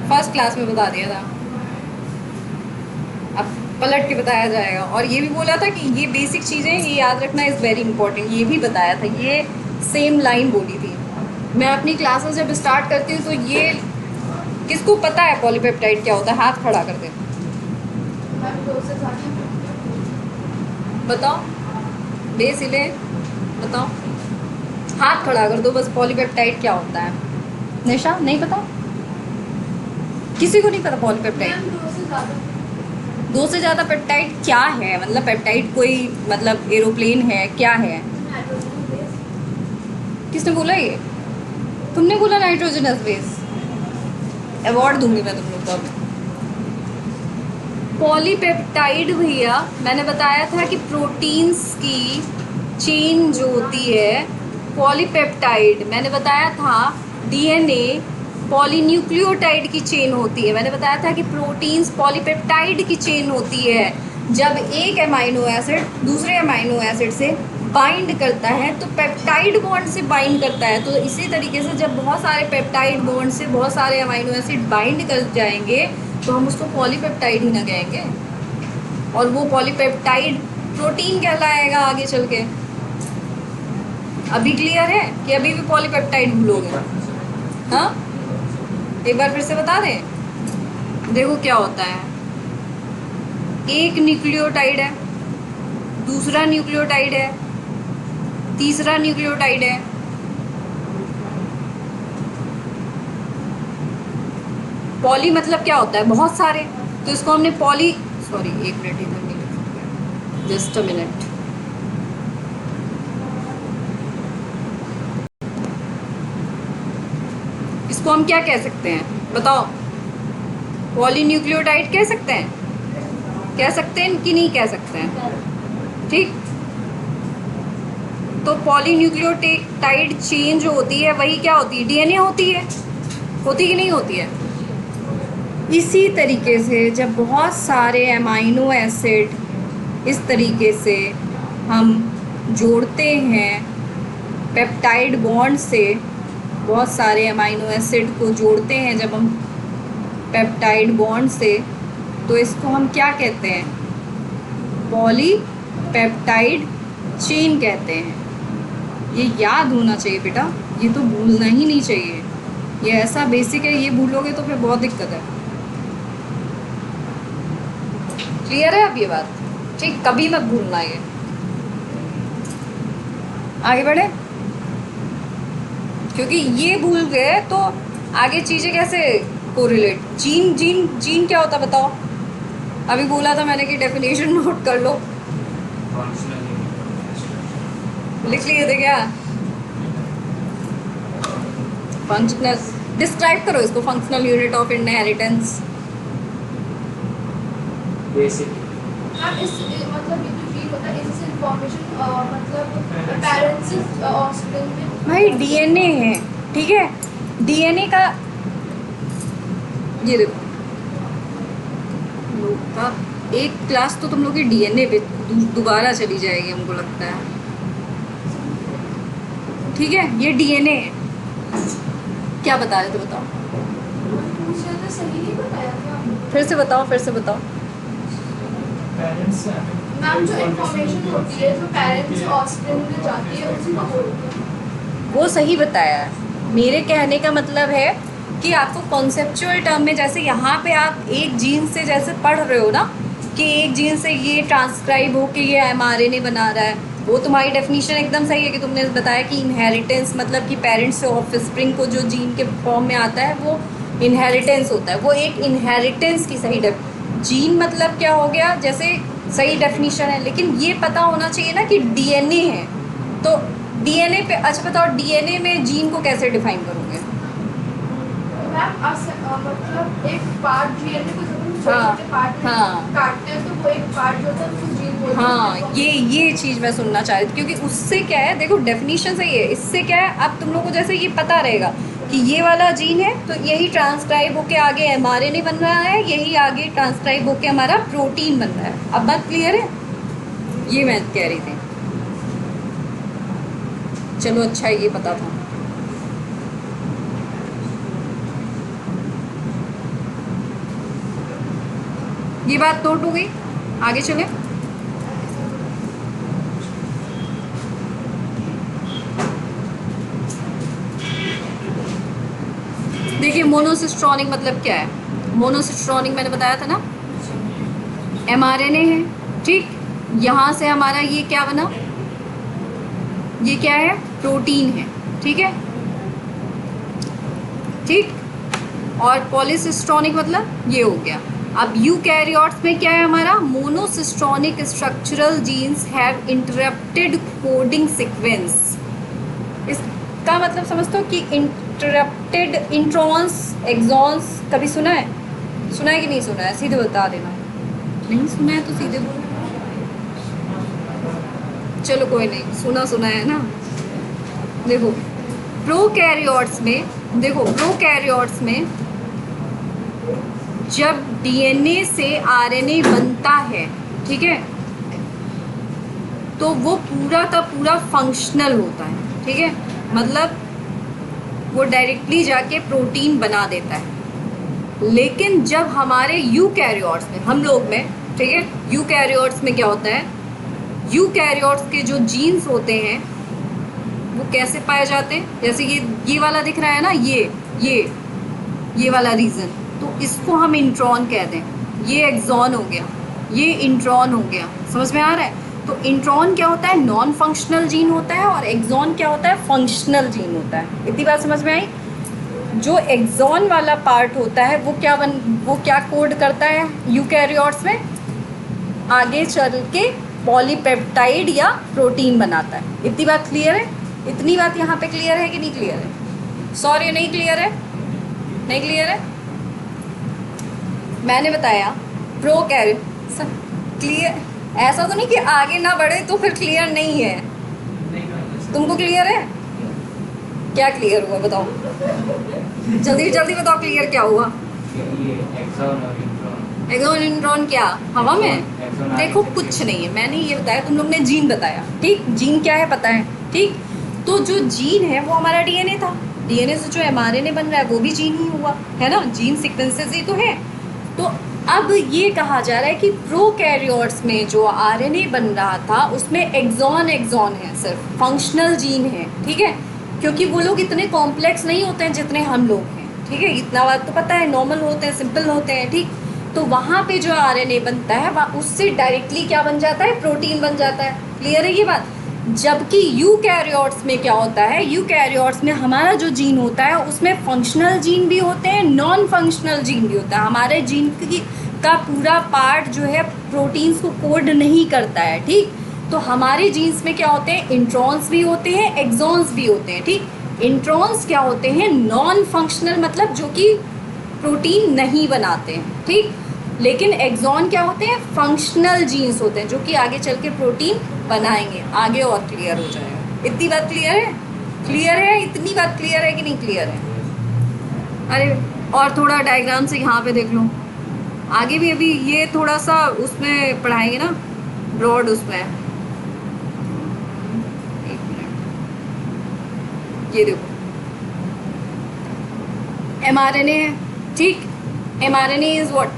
फर्स्ट क्लास में बता दिया था, अब पलट के बताया जाएगा। और ये भी बोला था कि ये बेसिक चीज़ें ये याद रखना इज़ वेरी इंपॉर्टेंट, ये भी बताया था, ये सेम लाइन बोली थी। मैं अपनी क्लासेस जब स्टार्ट करती हूँ तो ये किसको पता है पॉलीपेप्टाइड क्या होता है, हाथ खड़ा कर दे, बताओ बेसिले बताओ, हाथ खड़ा कर दो बस, पॉलीपेप्टाइड क्या होता है। निशा नहीं पता, किसी को नहीं पता पॉलीपेप्टाइड। दो से ज़्यादा पेप्टाइड क्या है, मतलब पेप्टाइड कोई मतलब एरोप्लेन है क्या है, किसने बोला ये, तुमने बोला नाइट्रोजनस बेस, अवार्ड दूंगी मैं तुम लोग को। अब पॉलीपेप्टाइड भैया मैंने बताया था कि प्रोटीन्स की चेन जो होती है, पॉलीपेप्टाइड मैंने बताया था डीएनए पॉलीन्यूक्लियोटाइड की चेन होती है। मैंने बताया था कि प्रोटीन्स पॉलीपेप्टाइड की चेन होती है। जब एक अमाइनो एसिड दूसरे अमाइनो एसिड से बाइंड करता है तो पेप्टाइड बॉन्ड से बाइंड करता है। तो इसी तरीके से जब बहुत सारे पेप्टाइड बॉन्ड से बहुत सारे अमाइनो एसिड बाइंड कर जाएंगे तो हम उसको पॉलीपेप्टाइड ही ना कहेंगे, और वो पॉलीपेप्टाइड प्रोटीन कहलाएगा आगे चल के। अभी क्लियर है कि अभी भी पॉलीपेप्टाइड भूलोगे? हाँ एक बार फिर से बता दें। देखो क्या होता है, एक न्यूक्लियोटाइड है, दूसरा न्यूक्लियोटाइड है, तीसरा न्यूक्लियोटाइड है, पॉली मतलब क्या होता है बहुत सारे, तो इसको हमने पॉली, सॉरी एक मिनट इधर नहीं लिख सकते, जस्ट अ मिनट। इसको हम क्या कह सकते हैं बताओ, पॉलीन्यूक्लियोटाइड कह सकते हैं, कह सकते हैं कि नहीं कह सकते हैं, ठीक। तो पॉलीन्यूक्लियोटाइड चेन जो होती है वही क्या होती है, डीएनए होती है, होती कि नहीं होती है। इसी तरीके से जब बहुत सारे अमाइनो एसिड इस तरीके से हम जोड़ते हैं पेप्टाइड बॉन्ड से, बहुत सारे अमाइनो एसिड को जोड़ते हैं जब हम पेप्टाइड बॉन्ड से, तो इसको हम क्या कहते हैं, पॉलीपेप्टाइड चेन कहते हैं। ये याद होना चाहिए बेटा, ये तो भूलना ही नहीं चाहिए, ये ऐसा बेसिक है, ये भूलोगे तो फिर बहुत दिक्कत है। क्लियर है अब ये बात, ठीक, कभी मत भूलना ये। आगे बढ़े, क्योंकि ये भूल गए तो आगे चीज़ें कैसे कोरिलेट। जीन जीन जीन क्या होता बताओ, अभी बोला था मैंने कि डेफिनेशन नोट कर लो, लिख लिए थे क्या। फंक्शनल, डिस्क्राइब करो इसको, functional unit of inheritance. Basic इस मतलब ये जो जीन होता है इससे इंफॉर्मेशन मतलब पेरेंट्स ऑफस्प्रिंग में भाई डीएनए है, ठीक है, डीएनए का ये देखो, लोग का एक क्लास तो तुम लोग की डीएनए पे दोबारा चली जाएगी हमको लगता है। ठीक है, ये डीएनए है। क्या बता रहे थे बताओ, पूछ रहे थे, सही नहीं बताया क्या आपने? फिर से बताओ, फिर से बताओ। पेरेंट्स मैम जो इन्फॉर्मेशन होती है जो पेरेंट्स ऑस्प्रिंग में जाती है उसी को बोलते हैं। वो सही बताया है। मेरे कहने का मतलब है कि आपको कॉन्सेप्चुअल टर्म में, जैसे यहाँ पे आप एक जीन से जैसे पढ़ रहे हो ना कि एक जीन से ये ट्रांसक्राइब हो के ये एमआरएनए बना रहा है, वो तुम्हारी डेफिनेशन एकदम सही है कि तुमने बताया कि इनहेरिटेंस मतलब कि पेरेंट्स से ऑफस्प्रिंग को जो जीन के फॉर्म में आता है वो इनहेरिटेंस होता है। वो एक इनहेरिटेंस की सही जीन मतलब क्या हो गया, जैसे सही डेफिनेशन है, लेकिन ये पता होना चाहिए ना कि डीएनए है। तो डीएनए पे, अच्छा बताओ डीएनए में जीन को कैसे डिफाइन करोगे? मैम मतलब एक पार्ट डीएनए को जब हम हाँ, छोटे पार्ट हाँ। में काटते हैं तो वो एक पार्ट जो होता है उसको जीन बोलते हैं। हाँ, ये चीज़ मैं सुनना चाह रही थी, क्योंकि उससे क्या है, देखो डेफिनेशन सही है, इससे क्या है अब तुम लोग को जैसे ये पता रहेगा कि ये वाला जीन है तो यही ट्रांसक्राइब होके आगे एमआरएनए बन रहा है, यही आगे ट्रांसक्राइब होके हमारा प्रोटीन बन रहा है। अब बात क्लियर है? ये मैं कह रही थी। चलो अच्छा है, ये पता था। ये बात नोट हो गई, आगे चले। देखिए मोनोसिस्ट्रॉनिक मतलब क्या है। मोनोसिस्ट्रॉनिक मैंने बताया था ना, एमआरएनए है, ठीक। यहाँ से हमारा ये क्या बना, ये क्या है, प्रोटीन है, ठीक है, ठीक। और पॉलीसिस्ट्रॉनिक मतलब ये हो गया। अब यूकैरियोट्स में क्या है हमारा, monocistronic structural genes have interrupted coding sequence. इसका मतलब समझते हो कि इंटरप्टेड इंट्रॉन्स एक्सॉन्स कभी सुना है? सुना है कि नहीं सुना है? सीधे बता देना, नहीं सुना है तो सीधे बोलो। चलो कोई नहीं, सुना है ना। देखो प्रोकैरियोट्स में, देखो प्रोकैरियोट्स में जब डीएनए से आरएनए बनता है, ठीक है, तो वो पूरा का पूरा फंक्शनल होता है, ठीक है, मतलब वो डायरेक्टली जाके प्रोटीन बना देता है। लेकिन जब हमारे यूकैरियोट्स में, हम लोग में, ठीक है, यूकैरियोट्स में क्या होता है, यूकैरियोट्स के जो जीन्स होते हैं वो कैसे पाए जाते हैं, जैसे ये वाला दिख रहा है ना, ये वाला रीजन, तो इसको हम इंट्रॉन कहते हैं। ये एक्सॉन हो गया, ये इंट्रॉन हो गया, समझ में आ रहा है? तो इंट्रॉन क्या होता है, नॉन फंक्शनल जीन होता है, और एक्सॉन क्या होता है, फंक्शनल जीन होता है। इतनी बात समझ में आई? जो एक्सॉन वाला पार्ट होता है वो क्या कोड करता है यूकैरियोट्स में, आगे चल के पॉलीपेप्टाइड या प्रोटीन बनाता है। इतनी बात क्लियर है? इतनी बात यहाँ पे क्लियर है कि नहीं क्लियर है? सॉरी, नहीं क्लियर है? नहीं क्लियर है? मैंने बताया क्लियर, ऐसा तो नहीं कि आगे ना बढ़े तो फिर क्लियर नहीं है। तुमको क्लियर है? क्या क्लियर हुआ बताओ, जल्दी जल्दी बताओ, क्लियर क्या हुआ? एक्सॉन इंट्रॉन क्या हवा में? देखो कुछ नहीं है, मैंने ये बताया, तुम लोग ने जीन बताया, ठीक। जीन क्या है पता है, ठीक। तो जो जीन है वो हमारा डीएनए था, डीएनए से जो एमआरएनए बन रहा है वो भी जीन ही हुआ है ना, जीन सीक्वेंसेस ही तो है। तो अब ये कहा जा रहा है कि प्रोकैरियोट्स में जो आरएनए बन रहा था उसमें एक्सॉन है, सिर्फ फंक्शनल जीन है, ठीक है, क्योंकि वो लोग इतने कॉम्प्लेक्स नहीं होते हैं जितने हम लोग हैं, ठीक है, इतना बात तो पता है, नॉर्मल होते हैं, सिंपल होते हैं, ठीक। तो वहाँ पे जो आरएनए बनता है उससे डायरेक्टली क्या बन जाता है, प्रोटीन बन जाता है। क्लियर है ये बात? जबकि यूकैरियोट्स में क्या होता है, यूकैरियोट्स में हमारा जो जीन होता है उसमें फंक्शनल जीन भी होते हैं, नॉन फंक्शनल जीन भी होता है। हमारे जीन का पूरा पार्ट जो है प्रोटीन्स को कोड नहीं करता है, ठीक। तो हमारे जीन्स में क्या होते हैं, इंट्रॉन्स भी होते हैं, एक्सॉन्स भी होते हैं, ठीक। इंट्रॉन्स क्या होते हैं, नॉन फंक्शनल, मतलब जो कि प्रोटीन नहीं बनाते हैं, ठीक। लेकिन एक्सॉन क्या होते हैं, फंक्शनल जीन्स होते हैं जो कि आगे चल के प्रोटीन बनाएंगे। आगे और क्लियर हो जाएगा। इतनी बात क्लियर है? क्लियर है? इतनी बात क्लियर है कि नहीं क्लियर है? अरे और थोड़ा डायग्राम से यहाँ पे देख लो, आगे भी अभी ये थोड़ा सा उसमें पढ़ाएंगे ना, ब्रॉड उसमें। एक मिनट, ये देखो mRNA है, ठीक। mRNA इज व्हाट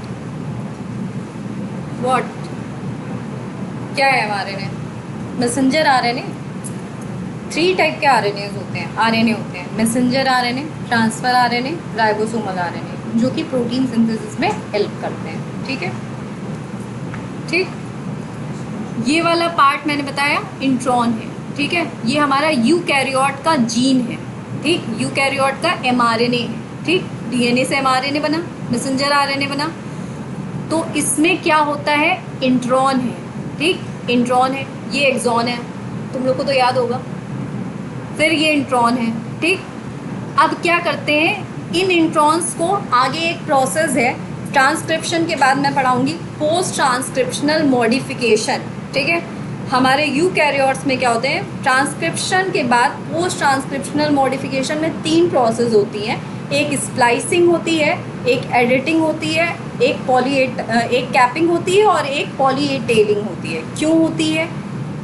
क्या है mRNA? Messenger RNA. 3 टाइप के आरएनए होते हैं, messenger RNA, transfer RNA, ribosomal RNA, जो कि प्रोटीन सिंथेसिस में हेल्प करते हैं, ठीक है। ठीक, ये वाला पार्ट मैंने बताया इंट्रॉन है, ठीक है। ये हमारा यूकैरियोट का जीन है, ठीक। यूकैरियोट का mRNA है, ठीक। डीएनए से mRNA बना, मैसेंजर आरएनए बना। तो इसमें क्या होता है, इंट्रॉन है, ठीक। इंट्रॉन है, ये एक्सॉन है, तुम लोग को तो याद होगा। फिर ये इंट्रॉन है, ठीक। अब क्या करते हैं, इन इंट्रॉन्स को आगे एक प्रोसेस है, ट्रांसक्रिप्शन के बाद मैं पढ़ाऊंगी पोस्ट ट्रांसक्रिप्शनल मॉडिफिकेशन, ठीक है। हमारे यूकैरियोट्स में क्या होते हैं, ट्रांसक्रिप्शन के बाद पोस्ट ट्रांसक्रिप्शनल मॉडिफिकेशन में 3 प्रोसेस होती हैं। एक स्प्लाइसिंग होती है, एक एडिटिंग होती है, एक कैपिंग होती है और एक पॉली ए टेलिंग होती है। क्यों होती है,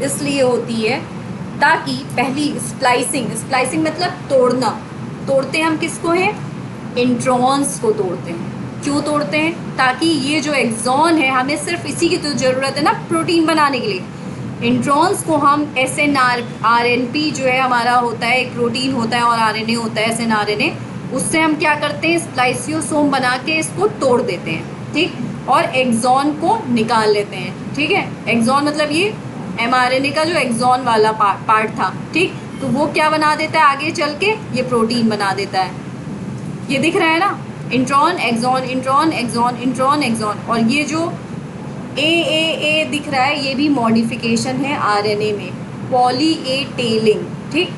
इसलिए होती है ताकि पहली स्प्लाइसिंग मतलब तोड़ना, तोड़ते हैं हम किसको हैं, इंट्रॉन्स को तोड़ते हैं। क्यों तोड़ते हैं, ताकि ये जो एक्सॉन है, हमें सिर्फ इसी की तो ज़रूरत है ना प्रोटीन बनाने के लिए। इंट्रॉन्स को हम SNRNP जो है हमारा होता है, एक प्रोटीन होता है और RNA होता है SNRNA, उससे हम क्या करते हैं, स्प्लाइसियोसोम बना के इसको तोड़ देते हैं, ठीक। और एक्सॉन को निकाल लेते हैं, ठीक है। एक्सॉन मतलब ये mRNA का जो एक्सॉन वाला पार्ट था, ठीक। तो वो क्या बना देता है, आगे चल के ये प्रोटीन बना देता है। ये दिख रहा है ना, intron exon, intron exon, intron exon. और ये जो ए दिख रहा है, ये भी मॉडिफिकेशन है आरएनए में, पॉली ए टेलिंग, ठीक।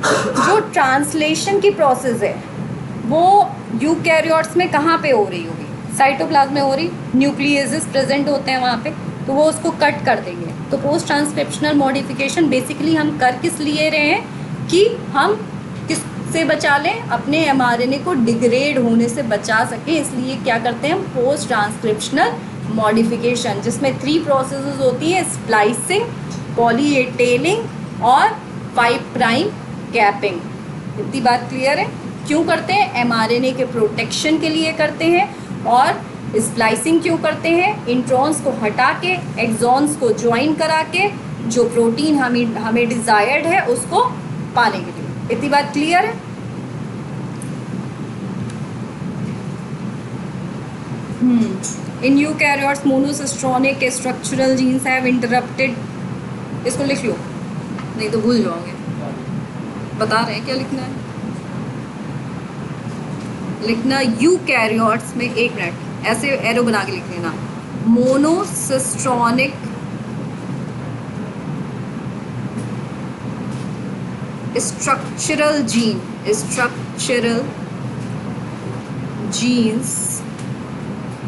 जो ट्रांसलेशन की प्रोसेस है वो यूकैरियोट्स में कहाँ पे हो रही होगी, साइटोप्लाज्म में हो रही, न्यूक्लियसेस प्रेजेंट होते हैं वहाँ पे, तो वो उसको कट कर देंगे। तो पोस्ट ट्रांसक्रिप्शनल मॉडिफिकेशन बेसिकली हम कर किस लिए रहे हैं, कि हम किससे बचा लें, अपने mRNA को डिग्रेड होने से बचा सकें। इसलिए क्या करते हैं हम, पोस्ट ट्रांसक्रिप्शनल मॉडिफिकेशन, जिसमें 3 प्रोसेसेस होती हैं, स्प्लाइसिंग, पॉली ए टेलिंग और 5 प्राइम कैपिंग। इतनी बात क्लियर है। क्यों करते हैं, mRNA के प्रोटेक्शन के लिए करते हैं। और स्प्लाइसिंग क्यों करते हैं, इंट्रॉन्स को हटा के एक्सॉन्स को ज्वाइन करा के जो प्रोटीन हमें डिज़ायर्ड है उसको पाने के लिए। इतनी बात क्लियर है। In eukaryotes monocistronic structural genes have interrupted, इसको लिख लो नहीं तो भूल जाओगे। बता रहे हैं क्या लिखना है, लिखना यूकैरियोट्स में, 1 मिनट ऐसे एरो बना के लिख लेना, monocistronic structural genes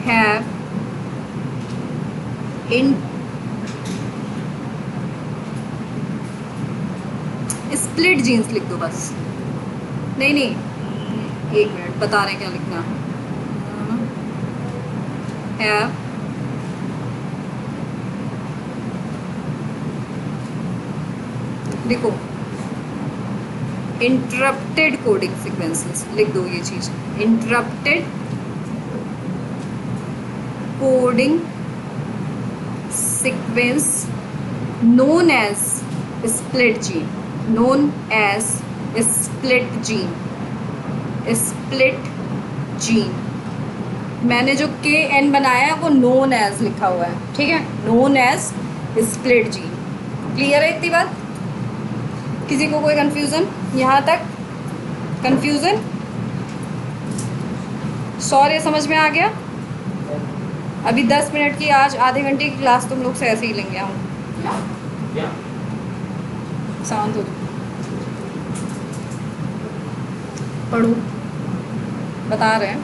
have in split genes लिख दो बस, नहीं 1 मिनट बता रहे हैं क्या लिखना है। देखो इंटरप्टेड कोडिंग सीक्वेंसेस लिख दो, ये चीज interrupted coding sequence known as split gene, known as split gene। मैंने जो KN बनाया है वो known as लिखा हुआ है, ठीक है, known as split gene। Clear है इतनी बात, किसी को कोई कंफ्यूजन यहाँ तक, कंफ्यूजन सॉरी समझ में आ गया। अभी 10 मिनट की, आज आधे घंटे की क्लास तुम लोग से ऐसे ही लेंगे हम। शांत हो पढ़ो, बता रहे हैं,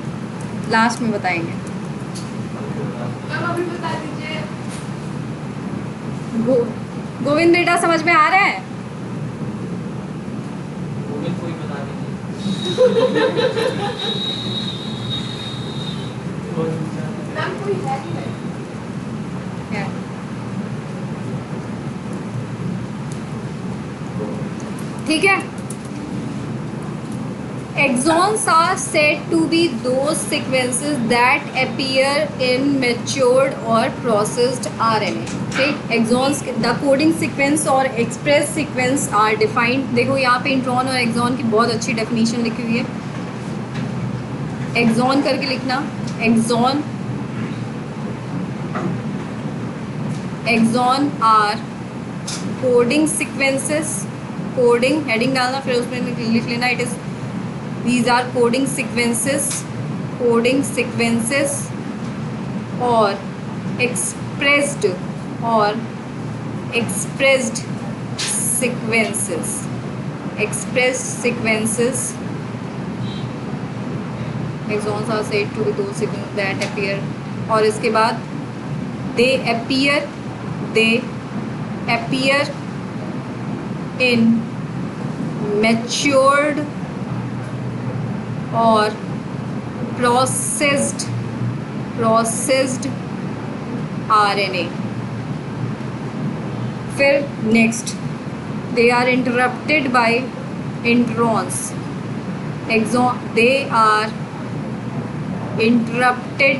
लास्ट में बताएंगे। मैम अभी बता दीजिए। गोविंद बेटा समझ में आ रहा है? गोविंद कोई बता दीजिए। मैम कोई है नहीं है। ठीक है, exons are said to be those sequences that appear in matured or processed RNA. ठीक, exons the coding sequence और express sequence are defined. देखो यहाँ पे इंट्रॉन और एक्सॉन की बहुत अच्छी डेफिनेशन लिखी हुई है. एक्सॉन करके लिखना, exon are coding sequences, coding heading डालना, फिर उसमें लिख लेना it is these are coding sequences or expressed sequences. Exons are said to be those sequences that appear, और इसके बाद they appear in matured or processed RNA. फिर next, they are interrupted by introns. They are interrupted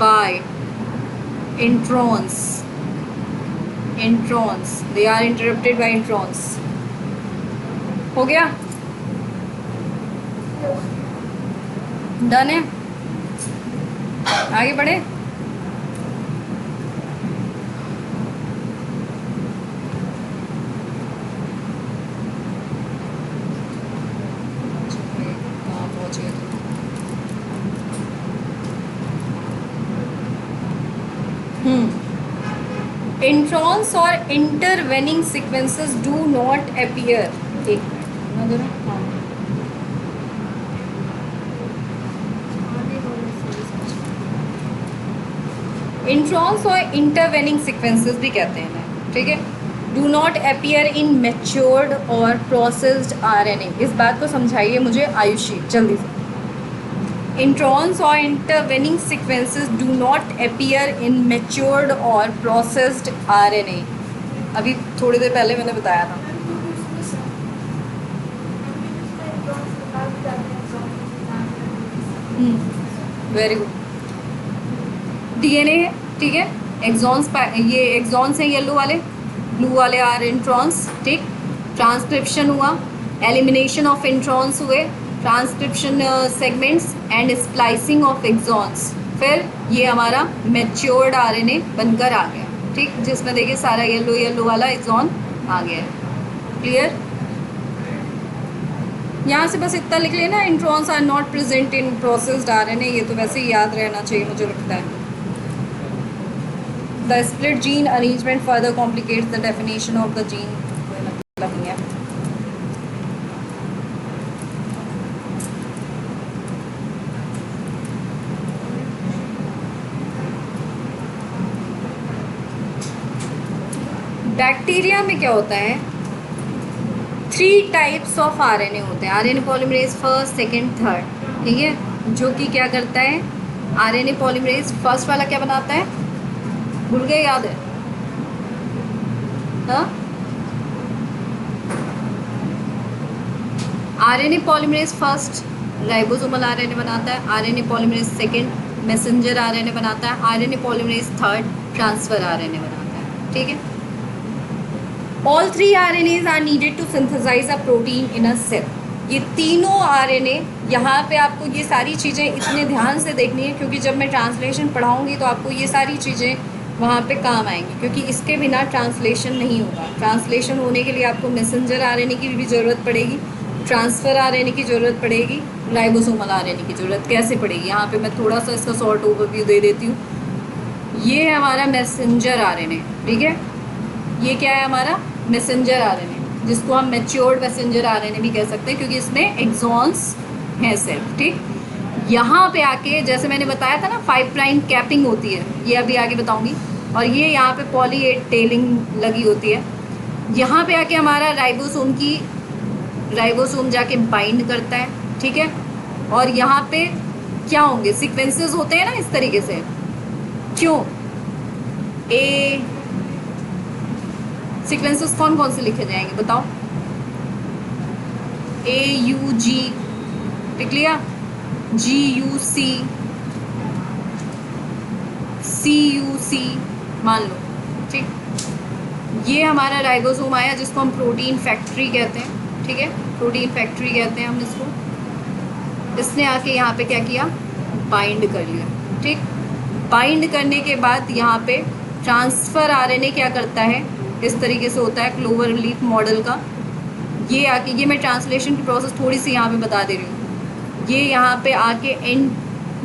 by introns. They are interrupted by introns. हो गया, done है, आगे बढ़े. कहाँ पहुँच गए तुम? इंट्रॉन्स और intervening sequences do not appear. एक हाँ, इंट्रॉन्स और इंटरवेनिंग सीक्वेंसेस भी कहते हैं इन्हें. ठीक है, do not appear in matured और प्रोसेस्ड आरएनए. इस बात को समझाइए मुझे आयुषी जल्दी से. इंट्रॉन्स और intervening sequences do not appear in matured और प्रोसेस्ड आरएनए. अभी थोड़ी देर पहले मैंने बताया था. Very good. डीएनए है, ठीक है, एक्सॉन्स, ये एक्सॉन्स हैं येलो वाले, ब्लू वाले आर इंट्रॉन्स. ठीक, ट्रांसक्रिप्शन हुआ, एलिमिनेशन ऑफ इंट्रॉन्स हुए, transcription segments and splicing of exons. फिर ये हमारा मैच्योर्ड आरएनए बनकर आ गया. ठीक, जिसमें देखिए सारा येलो वाला एक्सॉन आ गया है. क्लियर? यहाँ से बस इतना लिख लेना, introns are not present in processed RNA. ये तो वैसे ही याद रहना चाहिए मुझे लगता है. The split gene arrangement further complicates the definition of the gene. कोई मतलब नहीं है. बैक्टीरिया में क्या होता है, 3 टाइप्स ऑफ आरएनए होते हैं. RNA polymerase first, second, third. ठीक है, जो कि क्या करता है, आरएनए पॉलीमरेज फर्स्ट वाला क्या बनाता है, भूल गए, याद है? हाँ, RNA polymerase first ribosomal RNA बनाता है. RNA polymerase second messenger RNA बनाता है. RNA polymerase third transfer RNA बनाता है. ठीक है. All 3 RNAs are needed to synthesize a protein in a cell. ये तीनों RNA, यहाँ पे आपको ये सारी चीज़ें इतने ध्यान से देखनी है, क्योंकि जब मैं ट्रांसलेशन पढ़ाऊँगी तो आपको ये सारी चीज़ें वहाँ पे काम आएंगी, क्योंकि इसके बिना ट्रांसलेशन नहीं होगा. ट्रांसलेशन होने के लिए आपको मैसेंजर RNA की भी ज़रूरत पड़ेगी, ट्रांसफ़र RNA की ज़रूरत पड़ेगी, राइबोसोमल RNA की ज़रूरत कैसे पड़ेगी. यहाँ पे मैं थोड़ा सा इसका शॉर्ट ओवरव्यू दे देती हूँ. ये है हमारा मैसेंजर RNA. ठीक है, ये क्या है हमारा मैसेंजर आरएनए, जिसको हम मैच्योर्ड मैसेंजर आरएनए भी कह सकते हैं, क्योंकि इसमें एक्सॉन्स हैं सिर्फ. ठीक, यहाँ पे आके जैसे मैंने बताया था ना 5 प्राइम कैपिंग होती है, ये अभी आगे बताऊंगी. और ये यहाँ पे पॉली 8 टेलिंग लगी होती है. यहाँ पे आके हमारा राइबोसोम जाके बाइंड करता है, ठीक है। और यहाँ पे क्या होंगे, सीक्वेंसेस होते हैं ना इस तरीके से, क्यों, ए सीक्वेंसेस कौन कौन से लिखे जाएंगे बताओ, AUG लिख लिया, GUC, CUC मान लो, ठीक। ये हमारा राइबोसोम आया जिसको हम प्रोटीन फैक्ट्री कहते हैं, ठीक है, प्रोटीन फैक्ट्री कहते हैं हम इसको। इसने आके यहाँ पे क्या किया, बाइंड कर लिया, ठीक। बाइंड करने के बाद यहाँ पे ट्रांसफ़र RNA क्या करता है, इस तरीके से होता है क्लोवर लीफ मॉडल का। ये आके, ये मैं ट्रांसलेशन की प्रोसेस थोड़ी सी यहाँ पे बता दे रही हूँ। ये यहाँ पे आके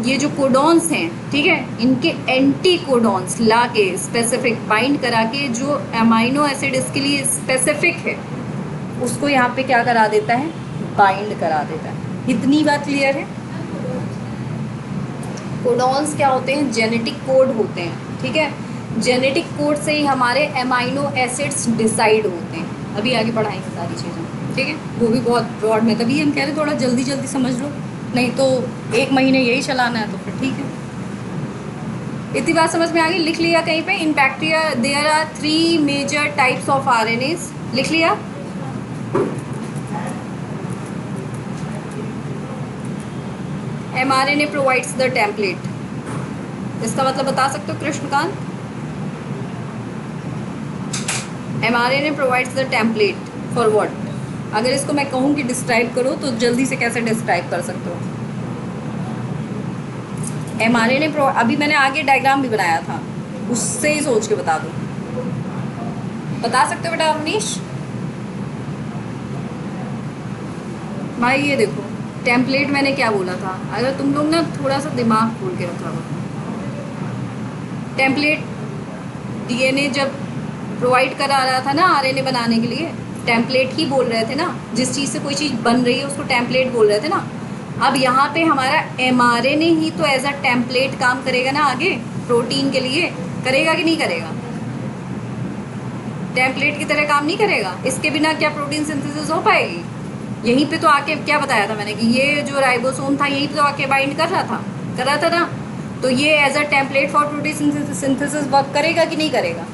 ये जो कोडॉन्स हैं, ठीक है, इनके एंटी कोडॉन्स ला के स्पेसिफिक बाइंड करा के जो अमाइनो एसिड इसके लिए स्पेसिफिक है उसको यहाँ पे क्या करा देता है, बाइंड करा देता है। इतनी बात क्लियर है। कोडॉन्स क्या होते हैं, जेनेटिक कोड होते हैं, ठीक है। जेनेटिक कोड से ही हमारे अमाइनो एसिड्स डिसाइड होते हैं। अभी आगे पढ़ाएंगे सारी चीज़ें, ठीक है, वो भी बहुत ब्रॉड में, तभी हम कह रहे थोड़ा जल्दी जल्दी समझ लो, नहीं तो 1 महीने यही चलाना है तो फिर ठीक है। इतनी बात समझ में आ गई, लिख लिया कहीं पे, in bacteria there are 3 major types of RNAs, लिख लिया। mRNA प्रोवाइड्स द टेम्पलेट, इसका मतलब बता सकते हो Krishnakant, mRNA provides the template for what, अगर इसको मैं कहूँ कि डिस्क्राइब करो तो जल्दी से कैसे डिस्क्राइब कर सकते हो। mRNA अभी मैंने आगे डायग्राम भी बनाया था, उससे ही सोच के बता दो, बता सकते हो बेटा अवनीश भाई। ये देखो टेम्पलेट मैंने क्या बोला था, अगर तुम लोग ना थोड़ा सा दिमाग खोल के रखा हो, टेम्पलेट DNA जब प्रोवाइड करा रहा था ना RNA बनाने के लिए, टेम्पलेट ही बोल रहे थे ना, जिस चीज़ से कोई चीज़ बन रही है उसको टेम्पलेट बोल रहे थे ना। अब यहाँ पे हमारा mRNA ही तो एज अ टेम्पलेट काम करेगा ना आगे, प्रोटीन के लिए करेगा कि नहीं करेगा, टेम्पलेट की तरह काम नहीं करेगा। इसके बिना क्या प्रोटीन सिंथेसिस हो पाएगी। यहीं पे तो आके क्या बताया था मैंने कि ये जो राइबोसोम था यहीं पे तो आके बाइंड कर रहा था ना, तो ये as a template for protein synthesis work करेगा कि नहीं करेगा।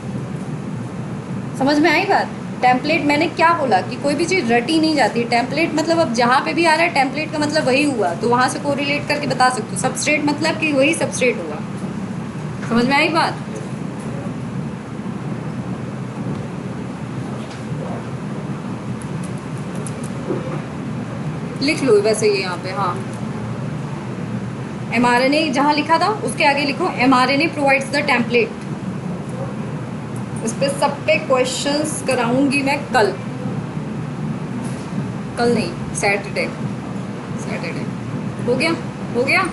समझ में आई बात। टेम्पलेट मैंने क्या बोला कि कोई भी चीज़ रटी नहीं जाती, टेम्पलेट मतलब अब जहाँ पे भी आ रहा है टेम्पलेट का मतलब वही हुआ, तो वहाँ से कोरिलेट करके बता सकते हो। सबस्ट्रेट मतलब कि वही सबस्ट्रेट हुआ। समझ में आई बात। लिख लो वैसे ये यहाँ पे, हाँ mRNA जहाँ लिखा था उसके आगे लिखो mRNA प्रोवाइड्स द टेम्पलेट। इस पे सब पे क्वेश्चंस कराऊंगी मैं कल नहीं, सैटरडे। हो गया।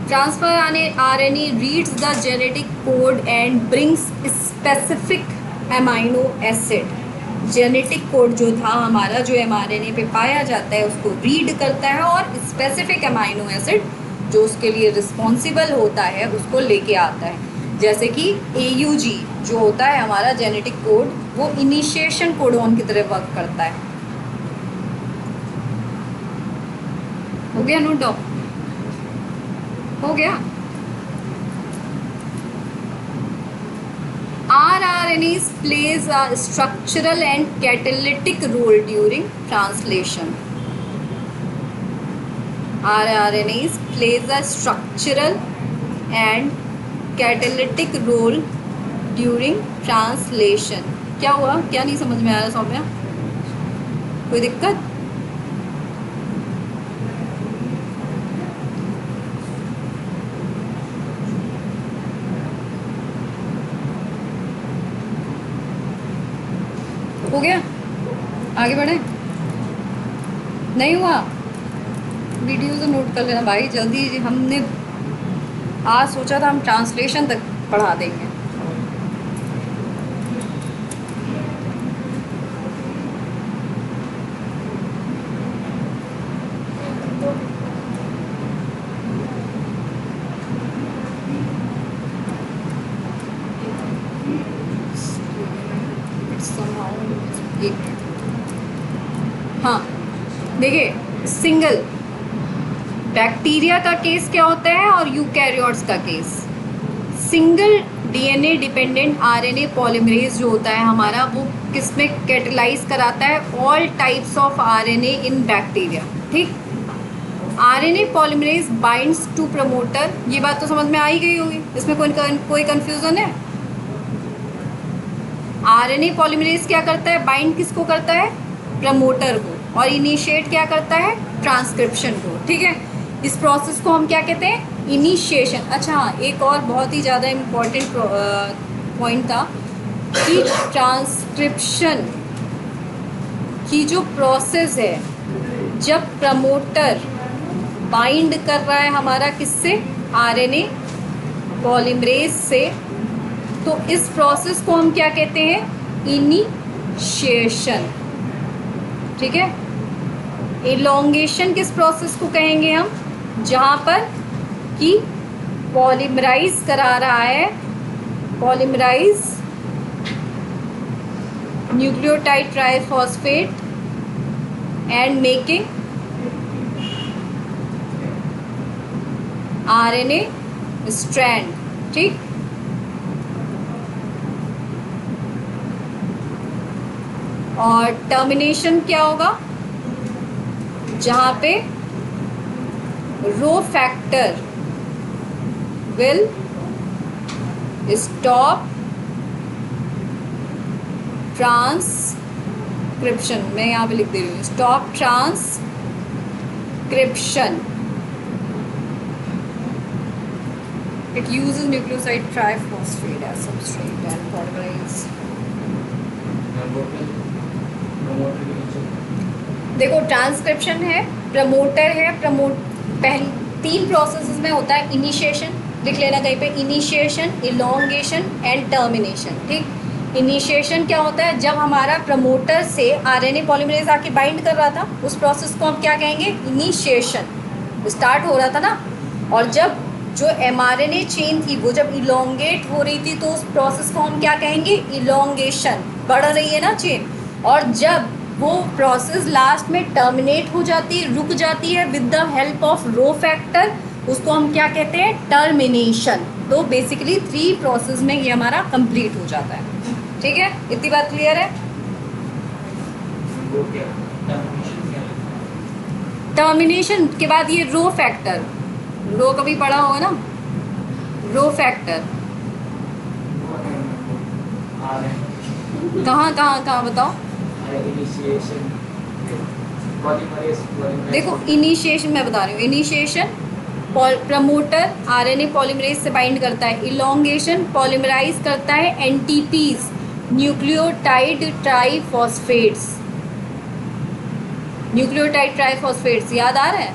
Transfer RNA reads the genetic code and brings specific amino acid. Genetic code जो था हमारा, जो mRNA पे पाया जाता है, उसको रीड करता है और स्पेसिफिक अमाइनो एसिड जो उसके लिए रिस्पॉन्सिबल होता है उसको लेके आता है। जैसे कि AUG जो होता है हमारा जेनेटिक कोड, वो इनिशिएशन कोडॉन की तरह वर्क करता है। हो गया नोट डाउन, हो गया। rRNAs plays a structural and catalytic role during translation. rRNAs plays a structural and catalytic role during translation. क्या हुआ, क्या नहीं समझ में आ रहा सौम्या, कोई दिक्कत? हो गया, आगे बढ़े। नहीं हुआ, वीडियो तो नोट कर लेना भाई जल्दी। हमने आज सोचा था हम ट्रांसलेशन तक पढ़ा देंगे। हाँ देखिए, सिंगल बैक्टीरिया का केस क्या होता है और यूकैरियोट्स का case. Single DNA dependent RNA polymerase जो होता है हमारा, वो किस में कैटेलाइज कराता है, all types of RNA in bacteria. ठीक, RNA polymerase binds to promoter. ये बात तो समझ में आ ही गई होगी, इसमें कोई कंफ्यूजन है? आरएनए पॉलीमरेज क्या करता है, बाइंड किसको करता है, प्रमोटर को, और इनिशिएट क्या करता है, ट्रांसक्रिप्शन को। ठीक है, इस प्रोसेस को हम क्या कहते हैं, इनिशिएशन। अच्छा हाँ, एक और बहुत ही ज़्यादा इम्पॉर्टेंट पॉइंट था कि ट्रांसक्रिप्शन की जो प्रोसेस है, जब प्रमोटर बाइंड कर रहा है हमारा किससे, आरएनए पॉलीमरेज से, तो इस प्रोसेस को हम क्या कहते हैं, इनिशिएशन। ठीक है, इलोंगेशन किस प्रोसेस को कहेंगे हम, जहाँ पर कि पॉलीमराइज करा रहा है, polymerize nucleotide triphosphate and making RNA strand. ठीक, और टर्मिनेशन क्या होगा, जहाँ पे rho factor will stop transcription. मैं यहाँ पे लिख दे रही हूँ, stop transcription. It uses nucleoside triphosphate as substrate and polymerize. देखो, ट्रांसक्रिप्शन है, प्रमोटर है, पहले 3 प्रोसेसेस में होता है। इनिशिएशन लिख लेना कहीं पे, इनिशिएशन, इलोंगेशन एंड टर्मिनेशन। ठीक, इनिशिएशन क्या होता है, जब हमारा प्रमोटर से आरएनए पॉलीमरेज आके बाइंड कर रहा था, उस प्रोसेस को हम क्या कहेंगे, इनिशिएशन। स्टार्ट हो रहा था ना, और जब जो एमआरएनए चेन थी वो जब इलोंगेट हो रही थी, तो उस प्रोसेस को हम क्या कहेंगे, इलोंगेशन। बढ़ रही है ना चेन, और जब वो प्रोसेस लास्ट में टर्मिनेट हो जाती है, रुक जाती है with the help of rho factor, उसको हम क्या कहते हैं, टर्मिनेशन। तो बेसिकली 3 प्रोसेस में ये हमारा कंप्लीट हो जाता है। ठीक है, इतनी बात क्लियर है? टर्मिनेशन के बाद ये रो फैक्टर, रो कभी पढ़ा होगा ना, रो फैक्टर कहाँ बताओ। देखो, इनिशिएशन मैं बता रही हूँ, इनिशिएशन प्रमोटर आरएनए पॉलीमरेज से बाइंड करता है, इलोंगेशन पॉलीमराइज करता है एनटीपीज, न्यूक्लियोटाइड ट्राइफॉस्फेट्स, न्यूक्लियोटाइड ट्राइफॉस्फेट्स, याद आ रहा है,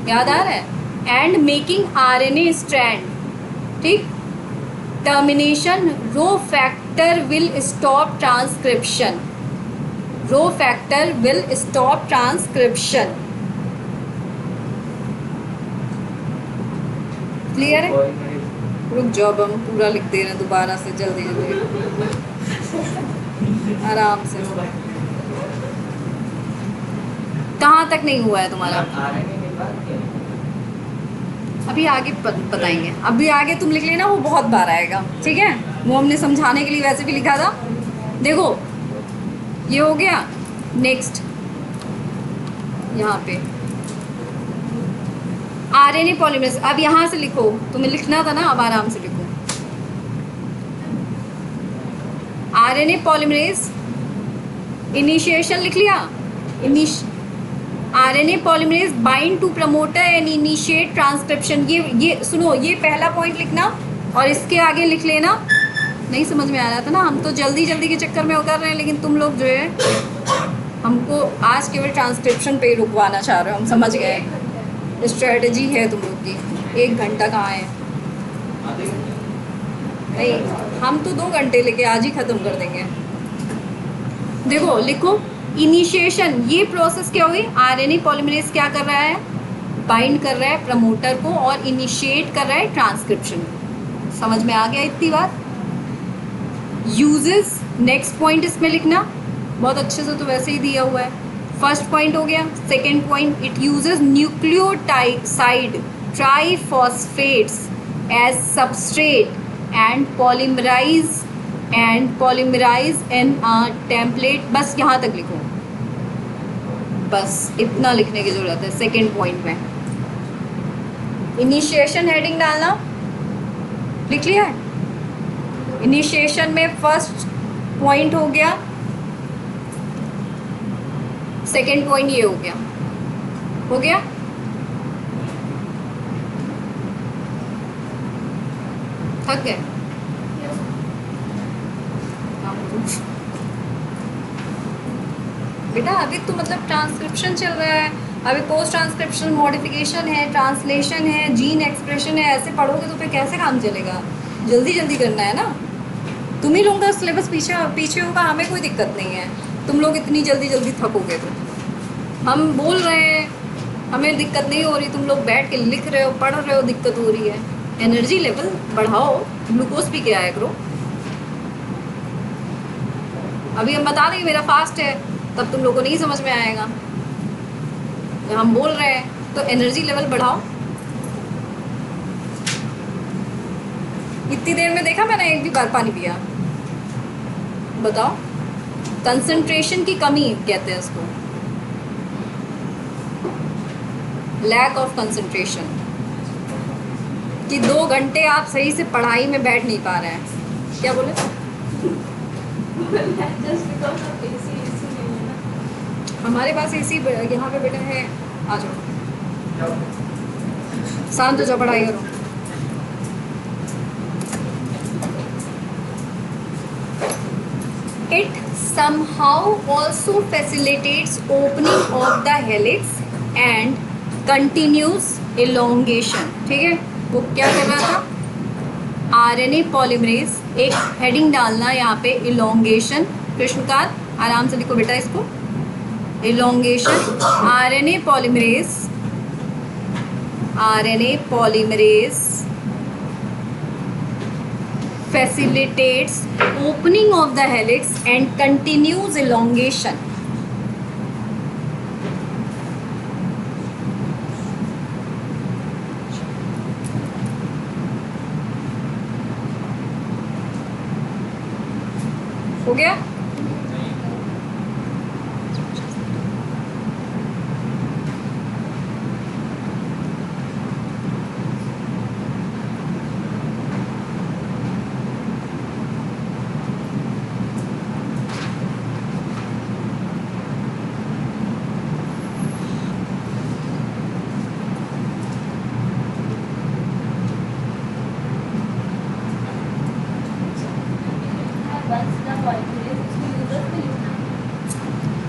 याद आ रहा है, एंड मेकिंग आरएनए स्ट्रैंड। ठीक, termination, row factor will stop transcription, row factor will stop transcription. Clear है? रुक जाओ, अब हम पूरा लिख दे रहे हैं दोबारा से, जल्दी जल्दी, आराम से। कहाँ तक नहीं हुआ है तुम्हारा? अभी आगे बताएंगे, अभी आगे तुम लिख लेना, वो बहुत बार आएगा। ठीक है, वो हमने समझाने के लिए वैसे भी लिखा था। देखो, ये हो गया। नेक्स्ट यहाँ पे आरएनए पॉलीमरेज। अब यहाँ से लिखो, तुम्हें लिखना था ना, अब आराम से लिखो। आरएनए पॉलीमरेज इनिशिएशन लिख लिया, RNA polymerase bind to promoter and initiate transcription. ये सुनो, ये पहला पॉइंट लिखना और इसके आगे लिख लेना। नहीं समझ में आ रहा था ना, हम तो जल्दी जल्दी के चक्कर में कर रहे हैं, लेकिन तुम लोग जो है हमको आज केवल ट्रांसक्रिप्शन पे रुकवाना चाह रहे हो। हम समझ गए, स्ट्रेटजी है तुम लोग की। 1 घंटा कहाँ है? नहीं, हम तो 2 घंटे लेके आज ही ख़त्म कर देंगे। देखो, लिखो इनिशिएशन, ये प्रोसेस क्या हुई, आरएनए पॉलीमरेज क्या कर रहा है, बाइंड कर रहा है प्रमोटर को और इनिशिएट कर रहा है ट्रांसक्रिप्शन। समझ में आ गया इतनी बात? यूजेस, नेक्स्ट पॉइंट इसमें लिखना, बहुत अच्छे से तो वैसे ही दिया हुआ है। फर्स्ट पॉइंट हो गया। Second point, it uses nucleotide triphosphates as substrate and polymerise in a template. बस यहाँ तक लिखो, बस इतना लिखने की ज़रूरत है सेकेंड पॉइंट में। इनिशिएशन हेडिंग डालना, लिख लिया है? इनिशिएशन में फर्स्ट पॉइंट हो गया, सेकेंड पॉइंट ये हो गया। हो गया? थक गए? बेटा अभी तो मतलब ट्रांसक्रिप्शन चल रहा है, अभी पोस्ट ट्रांसक्रिप्शन मॉडिफिकेशन है, ट्रांसलेशन है, जीन एक्सप्रेशन है। ऐसे पढ़ोगे तो फिर कैसे काम चलेगा? जल्दी जल्दी करना है ना। तुम ही लोगों का सिलेबस पीछे पीछे होगा, हमें कोई दिक्कत नहीं है। तुम लोग इतनी जल्दी जल्दी थकोगे तो हम बोल रहे हैं, हमें दिक्कत नहीं हो रही, तुम लोग बैठ के लिख रहे हो, पढ़ रहे हो, दिक्कत हो रही है। एनर्जी लेवल बढ़ाओ, ग्लूकोज पी के आया करो। अभी हम बता देंगे मेरा फास्ट है, तब तुम लोग को नहीं समझ में आएगा। हम बोल रहे हैं तो एनर्जी लेवल बढ़ाओ। इतनी देर में देखा मैंने एक भी बार पानी पिया? बताओ। कंसंट्रेशन की कमी कहते हैं इसको, लैक ऑफ कंसंट्रेशन, कि 2 घंटे आप सही से पढ़ाई में बैठ नहीं पा रहे हैं। क्या बोले? हमारे पास एसी यहाँ पे बेटा है, आ जाओ, शांत हो जाओ, पढ़ाई करो। It somehow also facilitates opening of the helix and continuous elongation। ठीक है, वो क्या कर रहा था? आरएनए पॉलीमरेज, एक हेडिंग डालना यहाँ पे, इलोंगेशन। कृष्णकांत आराम से लिखो बेटा इसको, elongation. RNA polymerase facilitates opening of the helix and continues elongation। हो गया?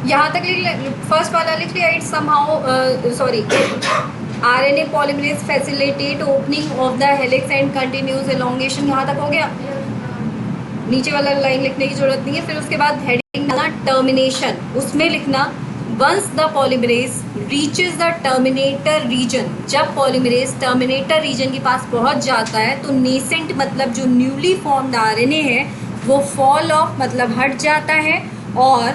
यहाँ तक फर्स्ट वाला लिख लिया। It somehow sorry, RNA polymerase facilitate opening of the helix and continuous elongation. यहाँ तक हो गया? नीचे वाला लाइन लिखने की जरूरत नहीं है। फिर उसके बाद हेडिंग डालना टर्मिनेशन, उसमें लिखना once the polymerase reaches the terminator region. जब पॉलीमरेज टर्मिनेटर रीजन के पास पहुंच जाता है तो नेसेंट मतलब जो न्यूली फॉर्म्ड आरएनए है वो फॉल ऑफ मतलब हट जाता है, और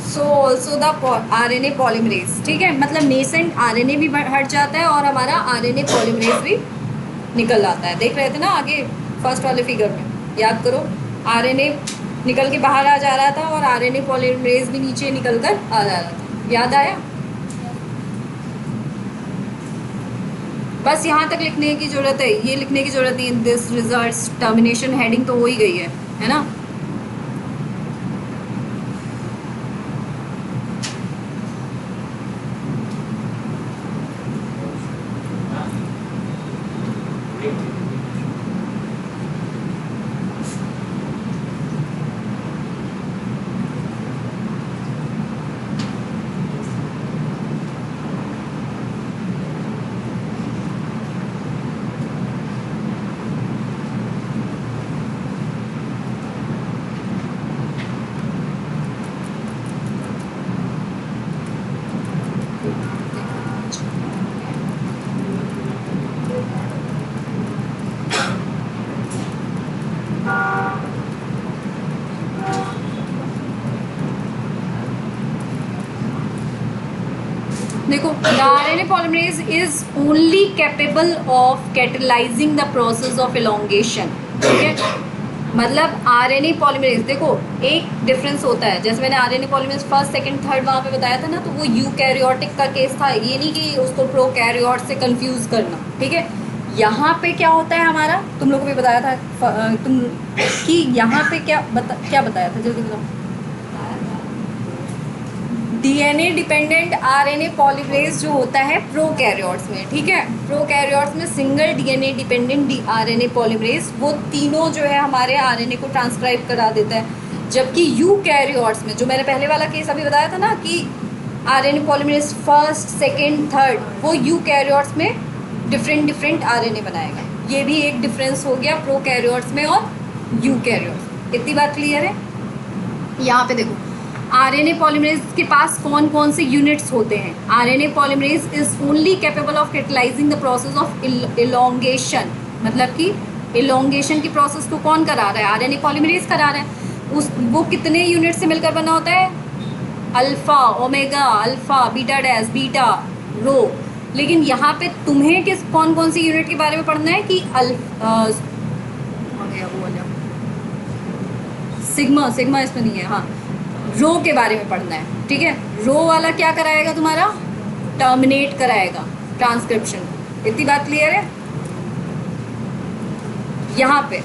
so also the RNA polymerase. ठीक है, मतलब नेसेंट आरएनए भी हट जाता है और हमारा आरएनए पॉलीमरेज भी निकल आता है। देख रहे थे ना आगे फर्स्ट वाले फिगर में, याद करो, आरएनए निकल के बाहर आ जा रहा था और आरएनए पॉलीमरेज भी नीचे निकल कर आ जा रहा था। याद आया? बस यहाँ तक लिखने की ज़रूरत है, ये लिखने की ज़रूरत नहीं। दिस रिजल्ट्स टर्मिनेशन हेडिंग तो हो ही गई है ना। देखो, the RNA polymerase is only capable of catalysing the process of elongation, ठीक है। मतलब आरएनए पॉलीमरेज, देखो एक डिफरेंस होता है, जैसे मैंने RNA polymerase first second third वहाँ पे बताया था ना, तो वो यूकैरियोटिक का केस था, ये नहीं कि उसको प्रोकैरियोट से कंफ्यूज करना, ठीक है। यहाँ पे क्या होता है हमारा, तुम लोग को भी बताया था तुम कि यहाँ पे क्या बताया था, जल्दी बताओ। डीएनए डिपेंडेंट आरएनए पॉलीमरेज जो होता है प्रोकैरियोट्स में, ठीक है। प्रोकैरियोट्स में single DNA dependent RNA polymerase वो तीनों जो है हमारे आरएनए को ट्रांसक्राइब करा देता है, जबकि यूकैरियोट्स में, जो मैंने पहले वाला केस अभी बताया था ना कि RNA polymerase first second third, वो यूकैरियोट्स में डिफरेंट आरएनए बनाएगा। ये भी एक डिफरेंस हो गया प्रोकैरियोट्स में और यूकैरियोट्स। इतनी बात क्लियर है। यहाँ पे देखो, आरएनए पॉलीमरेज के पास कौन कौन से यूनिट्स होते हैं। RNA polymerase is only capable of catalysing the process of elongation, मतलब कि एलोंगेशन की प्रोसेस को कौन करा रहा है, आरएनए पॉलीमरेज करा रहा है। वो कितने यूनिट से मिलकर बना होता है, alpha, omega, alpha, beta dash, beta, rho. लेकिन यहाँ पे तुम्हें कौन कौन सी यूनिट के बारे में पढ़ना है कि सिग्मा इसमें नहीं है, हाँ, रो के बारे में पढ़ना है, ठीक है। रो वाला क्या कराएगा तुम्हारा, टर्मिनेट कराएगा ट्रांसक्रिप्शन। इतनी बात क्लियर है। यहाँ पे